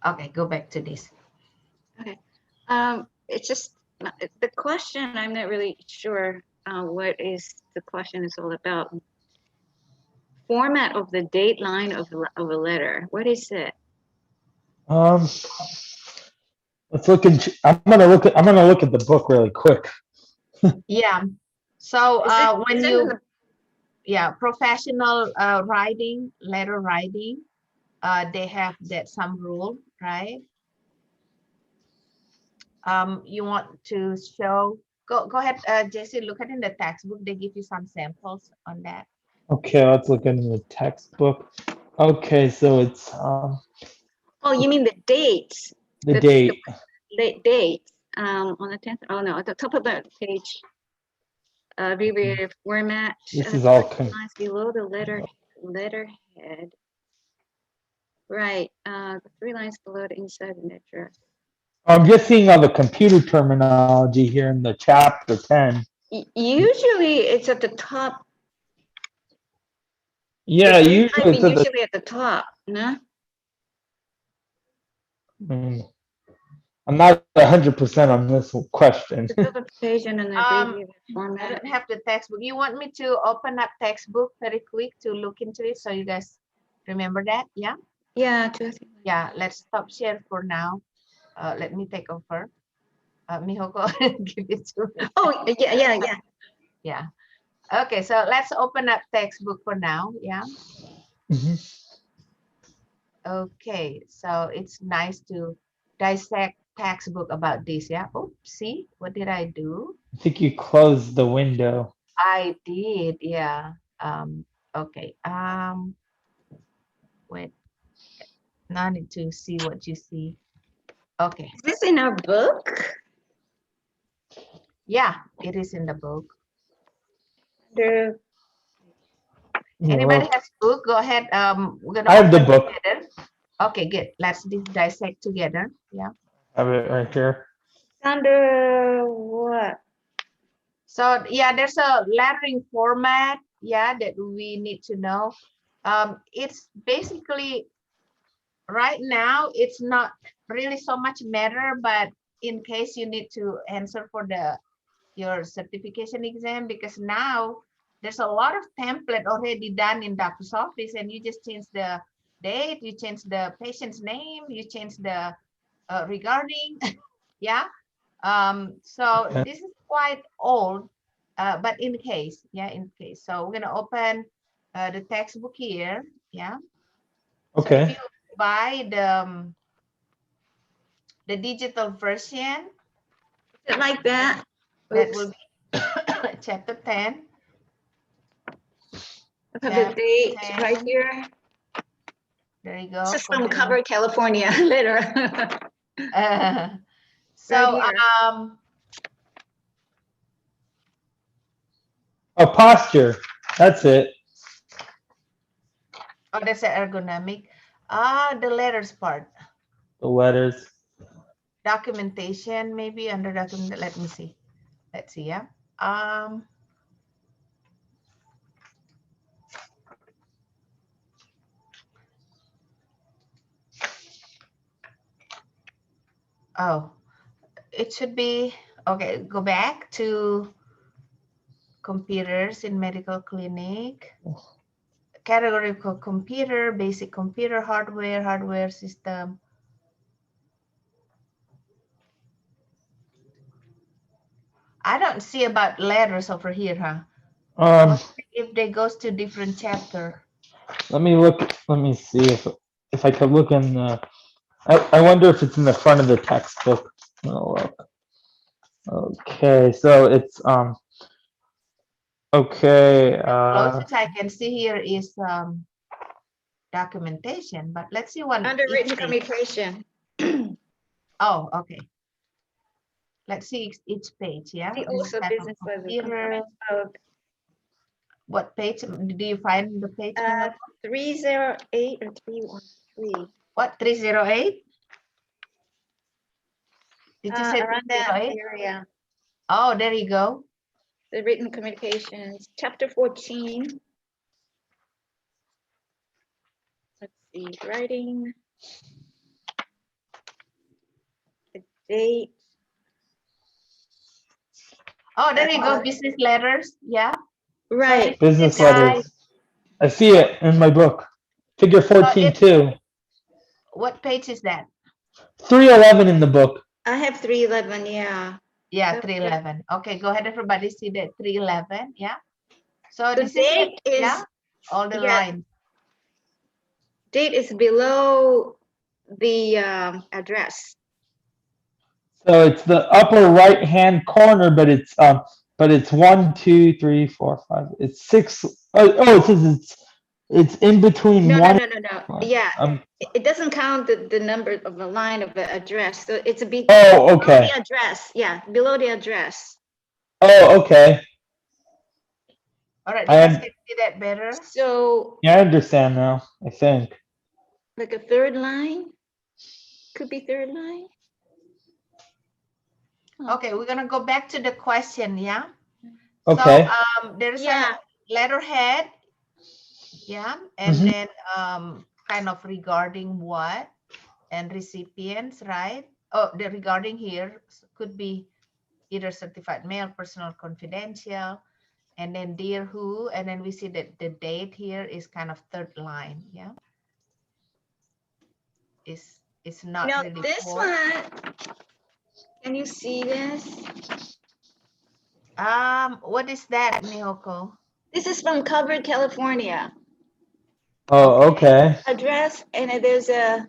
B: Okay. Go back to this.
C: Okay. It's just the question. I'm not really sure what is the question is all about. Format of the date line of a letter. What is it?
A: Let's look in. I'm gonna look at the book really quick.
B: Yeah. So
C: Is it,
B: when
C: is it in
B: you,
C: the-
B: yeah, professional writing, letter writing, they have that some rule, right? You want to show, go ahead, Jesse, look at in the textbook. They give you some samples on that.
A: Okay, let's look in the textbook. Okay, so it's
C: oh, you mean the dates?
A: the date.
C: Dates on the 10th. Oh no, at the top of the page. Abbreviated format.
A: This is all
C: lines below the letterhead. Right, the 3 lines below the inside an address.
A: I'm just seeing all the computer terminology here in the chapter 10.
C: Usually it's at the top.
A: Yeah,
C: The
A: usually
C: typing
A: it's at the,
C: usually at the top, no?
A: I'm not 100% on this question.
C: The cover page and an abbreviated
B: I
C: format.
B: don't have the textbook. You want me to open up textbook very quick to look into it so you guys remember that? Yeah.
C: Yeah, just
B: Yeah. Let's stop share for now. Let me take over. Mihoko, give it to me.
C: oh yeah.
B: Yeah. Okay. So let's open up textbook for now. Yeah.
A: Mhm.
B: Okay. So it's nice to dissect textbook about this. Yeah. Oops. See, what did I do?
A: I think you closed the window.
B: I did. Yeah. Okay. Wait. Now I need to see what you see. Okay.
C: Is this in our book?
B: Yeah, it is in the book.
C: The
B: Anybody
A: Look,
B: has book? Go ahead. We're gonna
A: I have the
B: open
A: book.
B: together. Okay, good. Let's dissect together. Yeah.
A: I have it right here.
C: under what?
B: So yeah, there's a lettering format. Yeah, that we need to know. It's basically right now. It's not really so much matter, but in case you need to answer for your certification exam, because now there's a lot of template already done in doctor's office, and you just change the date, you change the patient's name, you change the regarding. Yeah. So
A: Okay.
B: this is quite old, but in case, yeah, in case. So we're gonna open the textbook here. Yeah. So if
A: Okay.
B: you buy the digital version,
C: Is it like that?
B: that
C: Oops.
B: will be chapter 10.
C: I have the date right
B: 10.
C: here.
B: There you go.
C: This is from
B: Continue.
C: Cover California later.
B: So
C: here.
A: Oh, posture. That's it.
B: Oh, that's the ergonomic. The letters part.
A: The letters.
B: Documentation, maybe under document. Let me see. Let's see. Yeah. Oh, it should be okay. Go back to computers in medical clinic. Category called computer, basic computer hardware system. I don't see about letters over here, huh? If they goes to different chapter.
A: Let me look. Let me see if I could look in the. I wonder if it's in the front of the textbook. Oh, look. Okay, so it's okay.
B: Closest I can see here is documentation, but let's see one.
C: Under
B: each
C: written
B: page.
C: communication.
B: Oh, okay. Let's see each page. Yeah.
C: See
B: This is
C: also
B: type of
C: business level
B: computer.
C: components of
B: What page? Do you find the page?
C: 308 or 313.
B: What, 308? Did you say
C: Around that
B: 308?
C: area.
B: Oh, there you go.
C: The written communications, chapter 14. Let's see, writing. The date.
B: Oh, there you go. Business letters. Yeah.
C: Right.
A: business
B: guy-
A: letters. I see it in my book. Figure 14 too.
B: What page is that?
A: 311 in the book.
C: I have 311, yeah.
B: Yeah,
C: Okay.
B: 311. Okay, go ahead, everybody. See that 311. Yeah. So
C: The
B: this
C: date
B: is
C: is,
B: yeah, all the
C: yeah.
B: lines.
C: Date is below the address.
A: So it's the upper right hand corner, but it's 1, 2, 3, 4, 5. It's 6. Oh, it says it's in between
C: No,
A: one.
C: no. Yeah, it doesn't count the number of the line of the address. So it's
A: Oh,
C: below
A: okay.
C: the address. Yeah, below the address.
A: Oh, okay.
B: All right, you guys can see that better.
C: So
A: Yeah, I understand now, I think.
C: Like a third line? Could be third line.
B: Okay, we're gonna go back to the question, yeah?
A: Okay.
B: So there's
C: Yeah.
B: a letterhead, yeah, and
A: Mhm.
B: then kind of regarding what and recipients, right? Oh, the regarding here could be either certified mail, personal, confidential, and then dear who, and then we see that the date here is kind of third line, yeah. It's not
C: Now
B: really
C: this
B: fourth.
C: one, can you see this?
B: What is that, Mihoko?
C: This is from Covered, California.
A: Oh, okay.
C: Address, and then there's a,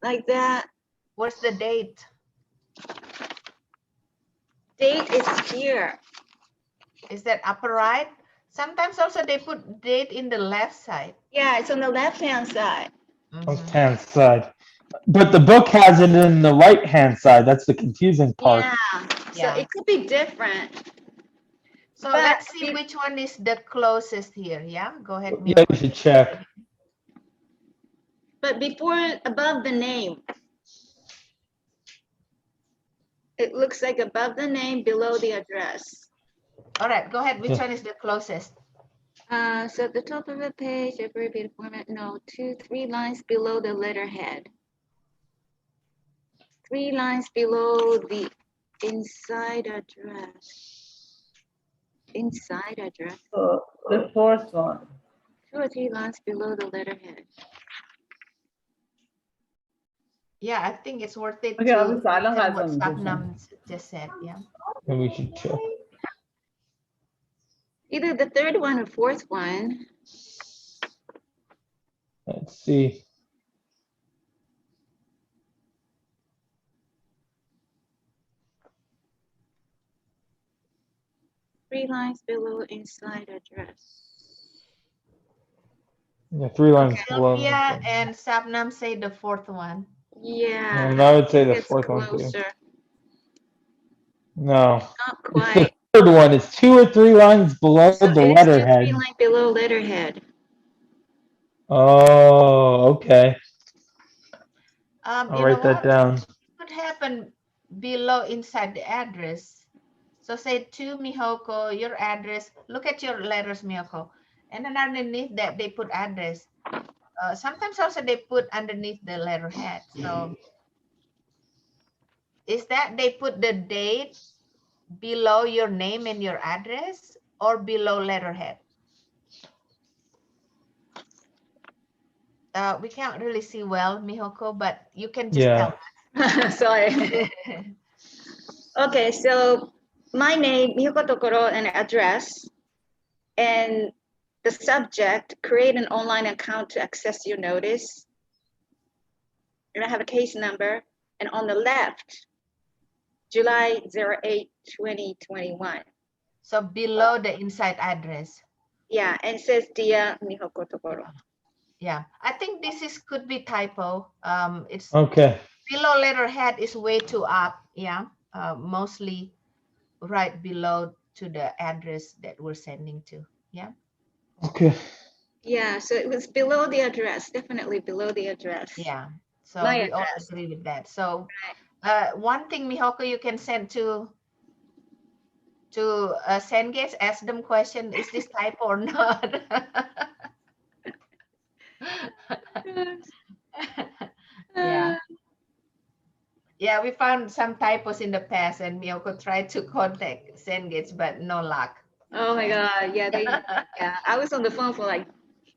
C: like that.
B: What's the date?
C: Date is here.
B: Is that upper right? Sometimes also they put date in the left side.
C: Yeah, it's on the left-hand side.
B: Mhm.
A: Left-hand side. But the book has it in the right-hand side. That's the confusing part.
C: Yeah, so
B: Yeah.
C: it could be different.
B: So
C: But
B: let's see
C: it-
B: which one is the closest here. Yeah, go ahead.
A: Yeah,
B: Mihoko.
A: you should check.
C: But before, above the name. It looks like above the name, below the address.
B: All right, go ahead. Which
A: Yeah.
B: one is the closest?
C: So at the top of the page, abbreviated format, no, 3 lines below the letterhead. 3 lines below the inside address. Inside address.
E: So the fourth one.
C: 2 or 3 lines below the letterhead.
B: Yeah, I think it's worth it
E: Okay,
B: to
E: abi سلام
B: listen
E: غذا
B: what
E: می‌کشم.
B: Sabnam just said. Yeah.
A: And we should check.
C: Either the third one or fourth one.
A: Let's see.
C: Three lines below inside address.
A: Yeah, 3 lines
B: Okay,
A: below.
B: Sylvia and Sabnam say the fourth one.
C: Yeah.
A: And I would say the
C: it's
A: fourth one too.
C: closer.
A: No.
C: Not
A: It's the
C: quite.
A: third one. It's 2 or 3 lines below
C: So
A: the
C: it is 2 or 3
A: letterhead.
C: lines below letterhead.
A: Oh, okay. I'll
B: You know
A: write that
B: what?
A: down.
B: Could happen below inside the address. So say to Mihoko, your address. Look at your letters, Mihoko, and then underneath that they put address. Sometimes also they put underneath the letterhead. So is that they put the date below your name and your address or below letterhead? We can't really see well, Mihoko, but you can just
A: Yeah.
C: Sorry.
B: tell.
C: Okay, so my name, Miyuko Tokoro, and address, and the subject, create an online account to access your notice. And I have a case number, and on the left, July 08, 2021.
B: So below the inside address.
C: Yeah, and it says Dear Mihoko Tokoro.
B: Yeah, I think this is could be typo. It's
A: Okay.
B: below letterhead is way too up. Yeah, mostly right below to the address that we're sending to. Yeah.
A: Okay.
C: Yeah, so it was below the address, definitely below the address.
B: Yeah. So
C: My
B: we all
C: address.
B: agree with that. So one thing, Mihoko, you can send to Cengage, ask them question, is this typo or not? Yeah. Yeah, we found some typos in the past and Miyoko tried to contact Cengage, but no luck.
C: Oh my God, yeah, yeah, I was on the phone for like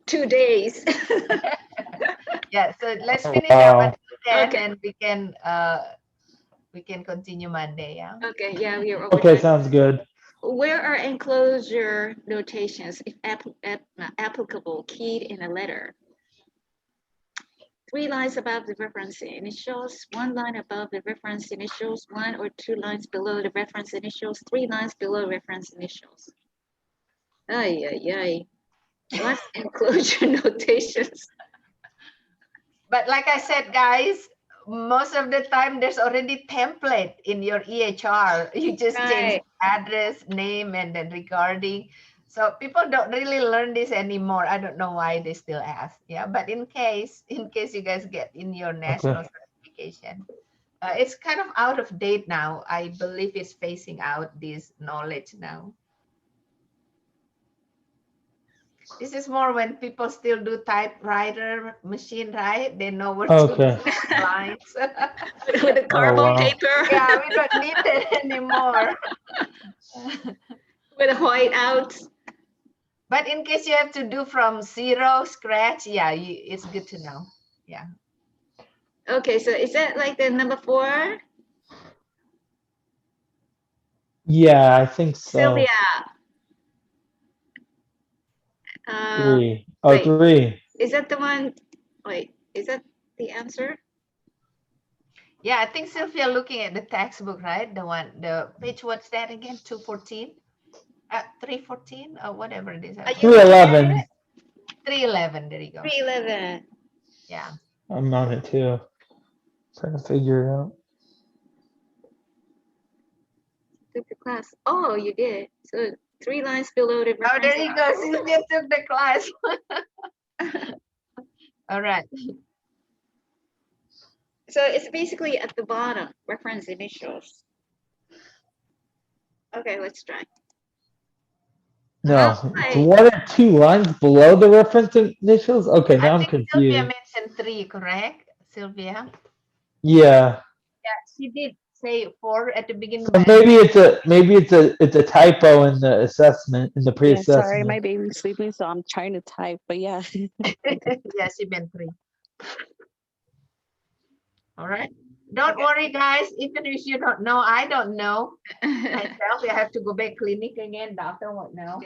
C: 2 days.
B: Yeah, so let's
A: Oh,
B: finish
A: wow.
B: up until 10
C: Okay.
B: and we can continue Monday, yeah?
C: Okay, yeah, we are over
A: Okay,
C: time.
A: sounds good.
C: Where are enclosure notations, if applicable, keyed in a letter? 3 lines above the reference initials, 1 line above the reference initials, 1 or 2 lines below the reference initials, 3 lines below reference initials. Ay, ay, ay. What's enclosure notations?
B: But like I said, guys, most of the time there's already template in your EHR. You just change
C: Right.
B: address, name, and then regarding. So people don't really learn this anymore. I don't know why they still ask. Yeah, but in case you guys get in your national certification, it's kind of out of date now. I believe it's phasing out this knowledge now. This is more when people still do typewriter machine, right? They know where to
A: Okay.
B: put lines.
C: With the carbon
A: wow.
C: paper.
B: Yeah, we don't need that anymore.
C: With the whiteouts.
B: But in case you have to do from zero scratch, yeah, it's good to know. Yeah.
C: Okay, so is that like the number 4?
A: Yeah, I think so.
C: Sylvia.
A: 3. Oh,
C: wait.
A: 3.
C: Is that the one? Wait, is that the answer?
B: Yeah, I think Sylvia looking at the textbook, right? The page, what's that again? 214? 314 or whatever it is.
C: Are you
A: 311.
B: 311, there you go.
C: 311.
B: Yeah.
A: I'm on it too. Trying to figure it out.
C: Took the class. Oh, you did. So 3 lines below the
B: Oh,
C: reference.
B: there you go. Sylvia took the class. All right.
C: So it's basically at the bottom, reference initials. Okay, let's try.
A: No, it's
C: Right.
A: 1 or 2 lines below the reference initials. Okay, now
B: I
A: I'm
B: think Sylvia
A: confused.
B: mentioned 3, correct? Sylvia?
A: Yeah.
B: Yeah, she did say 4 at the beginning.
A: So maybe it's a typo in the assessment, in the
F: Yeah,
A: pre-assessment.
F: sorry, my baby's sleeping, so I'm trying to type, but yeah.
B: Yeah, she meant 3. All right. Don't worry, guys. Even if you don't know, I don't know myself. I have to go back clinic again. Doctor won't know.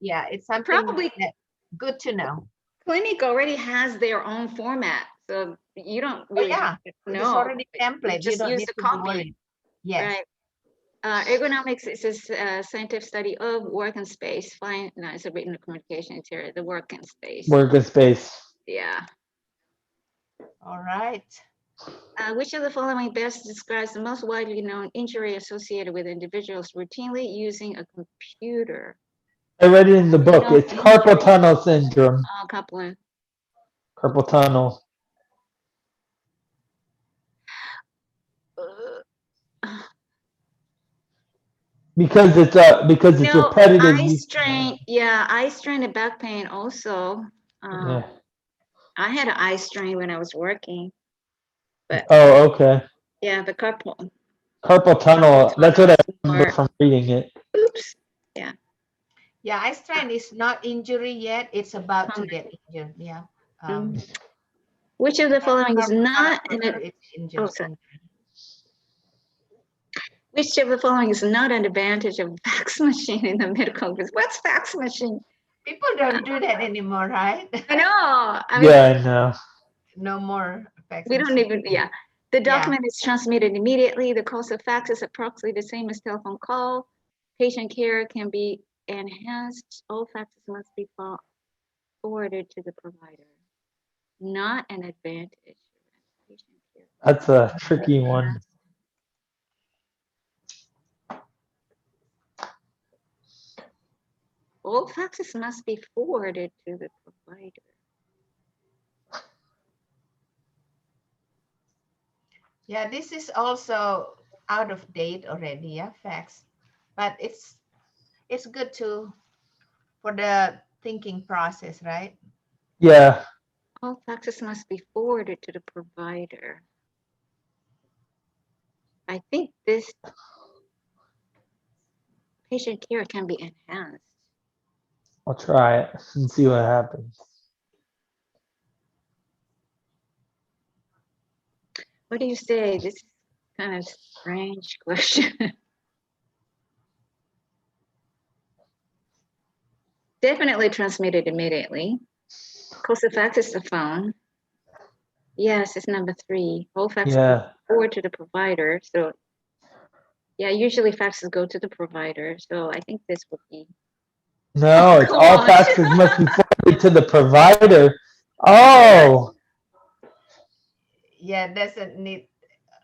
C: Yeah.
B: It's something
C: Probably-
B: that good to know.
C: Clinic already has their own format, so you don't
B: Oh
C: really
B: yeah,
C: have to
B: it's
C: know.
B: already template. You
C: just
B: don't
C: use
B: need
C: the
B: to be
C: copy.
B: worried. Yes.
C: Right. Ergonomics is a scientific study of work and space. Fine, no, it's a written communication interior, the work and space.
A: Work in space.
C: Yeah.
B: All right.
C: Which of the following best describes the most widely known injury associated with individuals routinely using a computer?
A: I read it in the book.
C: No,
A: It's carpal tunnel syndrome.
C: Coupling.
A: Carpal tunnel. Because it's repetitive.
C: Eye strain. Yeah, eye strain and back pain also.
A: Yeah.
C: I had an eye strain when I was working. But
A: Oh, okay.
C: yeah, the carpal
A: Tunnel. That's what I remember
C: or-
A: from reading it.
C: Oops.
B: Yeah, eye strain is not injury yet. It's about to get injured. Yeah.
C: Which of the following is not
B: it's injured.
C: Oh, sorry. Which of the following is not an advantage of fax machine in the medical office? What's fax machine?
B: People don't do that anymore, right?
C: I know. I mean,
A: Yeah, I know.
B: No more fax
C: we don't
B: machine.
C: even, yeah. The document is transmitted immediately. The cost of fax is approximately the same as telephone call. Patient care can be enhanced. All faxes must be forwarded to the provider. Not an advantage. Patient care.
A: That's a tricky one.
C: All faxes must be forwarded to the provider.
B: Yeah, this is also out of date already, yeah, fax. But it's good for the thinking process, right?
A: Yeah.
C: All faxes must be forwarded to the provider. I think this patient care can be enhanced.
A: I'll try it and see what happens.
C: What do you say? This is kind of strange question. Definitely transmitted immediately. Cost of fax is the phone. Yes, it's number 3. All faxes
A: Yeah.
C: forward to the provider. So yeah, usually faxes go to the provider. So I think this would be.
A: No, it's
C: come
A: all
C: on.
A: faxes must be forwarded to the provider. Oh.
B: Yeah, doesn't need.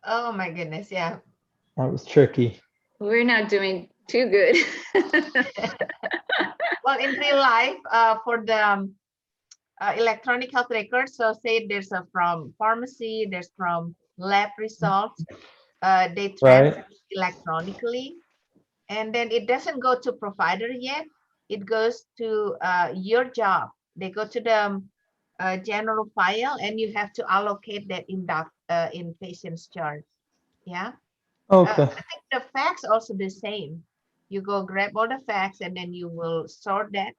B: Oh my goodness, yeah.
A: That was tricky.
C: We're not doing Too good.
B: Well, in real life, for the electronic health records, so say there's a from pharmacy, there's from lab results, they transfer electronically, and then it doesn't go to provider yet. It goes to your job. They go to the general file, and you have to allocate that in patient's chart. Yeah.
A: Okay.
B: I think the facts also the same. You go grab all the facts, and then you will sort that,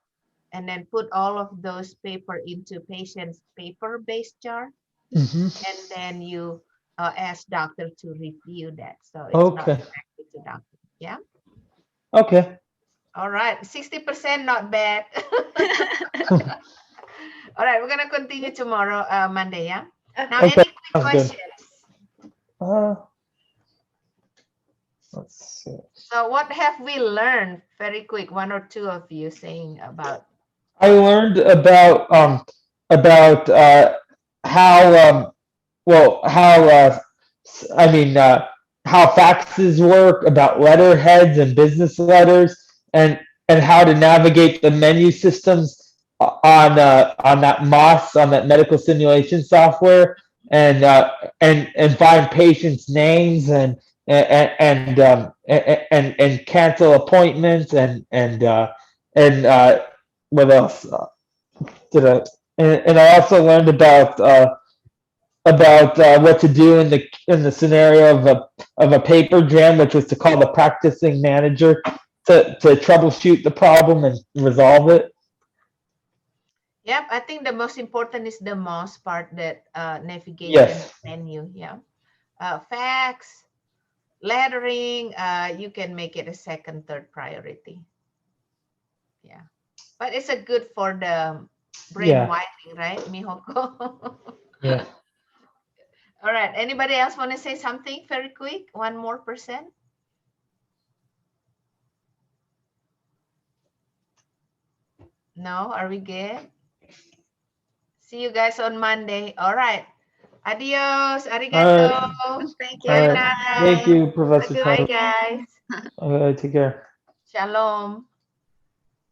B: and then put all of those paper into patient's paper-based chart,
A: Mhm.
B: and then you ask doctor to review that. So it's not
A: Okay.
B: directly to doctor. Yeah.
A: Okay.
B: All right. 60% not bad. All right. We're gonna continue tomorrow, Monday. Yeah. Now,
A: Okay,
B: any quick
A: sounds good.
B: questions?
A: Let's see.
B: So what have we learned? Very quick, one or two of you saying about.
A: I learned about how how I mean how faxes work, about letterheads and business letters, and how to navigate the menu systems on that MOS, on that medical simulation software, and find patients' names and cancel appointments and what else did I and I also learned about what to do in the scenario of a paper jam, which was to call the practicing manager to troubleshoot the problem and resolve it.
B: Yep, I think the most important is the mouse part, that navigation
A: Yes.
B: menu. Yeah. Fax, lettering, you can make it a second, third priority. Yeah. But it's a good for the brain
A: Yeah.
B: wiring, right, Mihoko?
A: Yeah.
B: All right. Anybody else want to say something very quick? One more person? No? Are we good? See you guys on Monday. All right. Adios. Arigato.
C: Thank
A: All
C: you.
A: right. Thank you, Professor
B: Bye,
A: Taro.
B: guys.
A: Take care.
B: Shalom.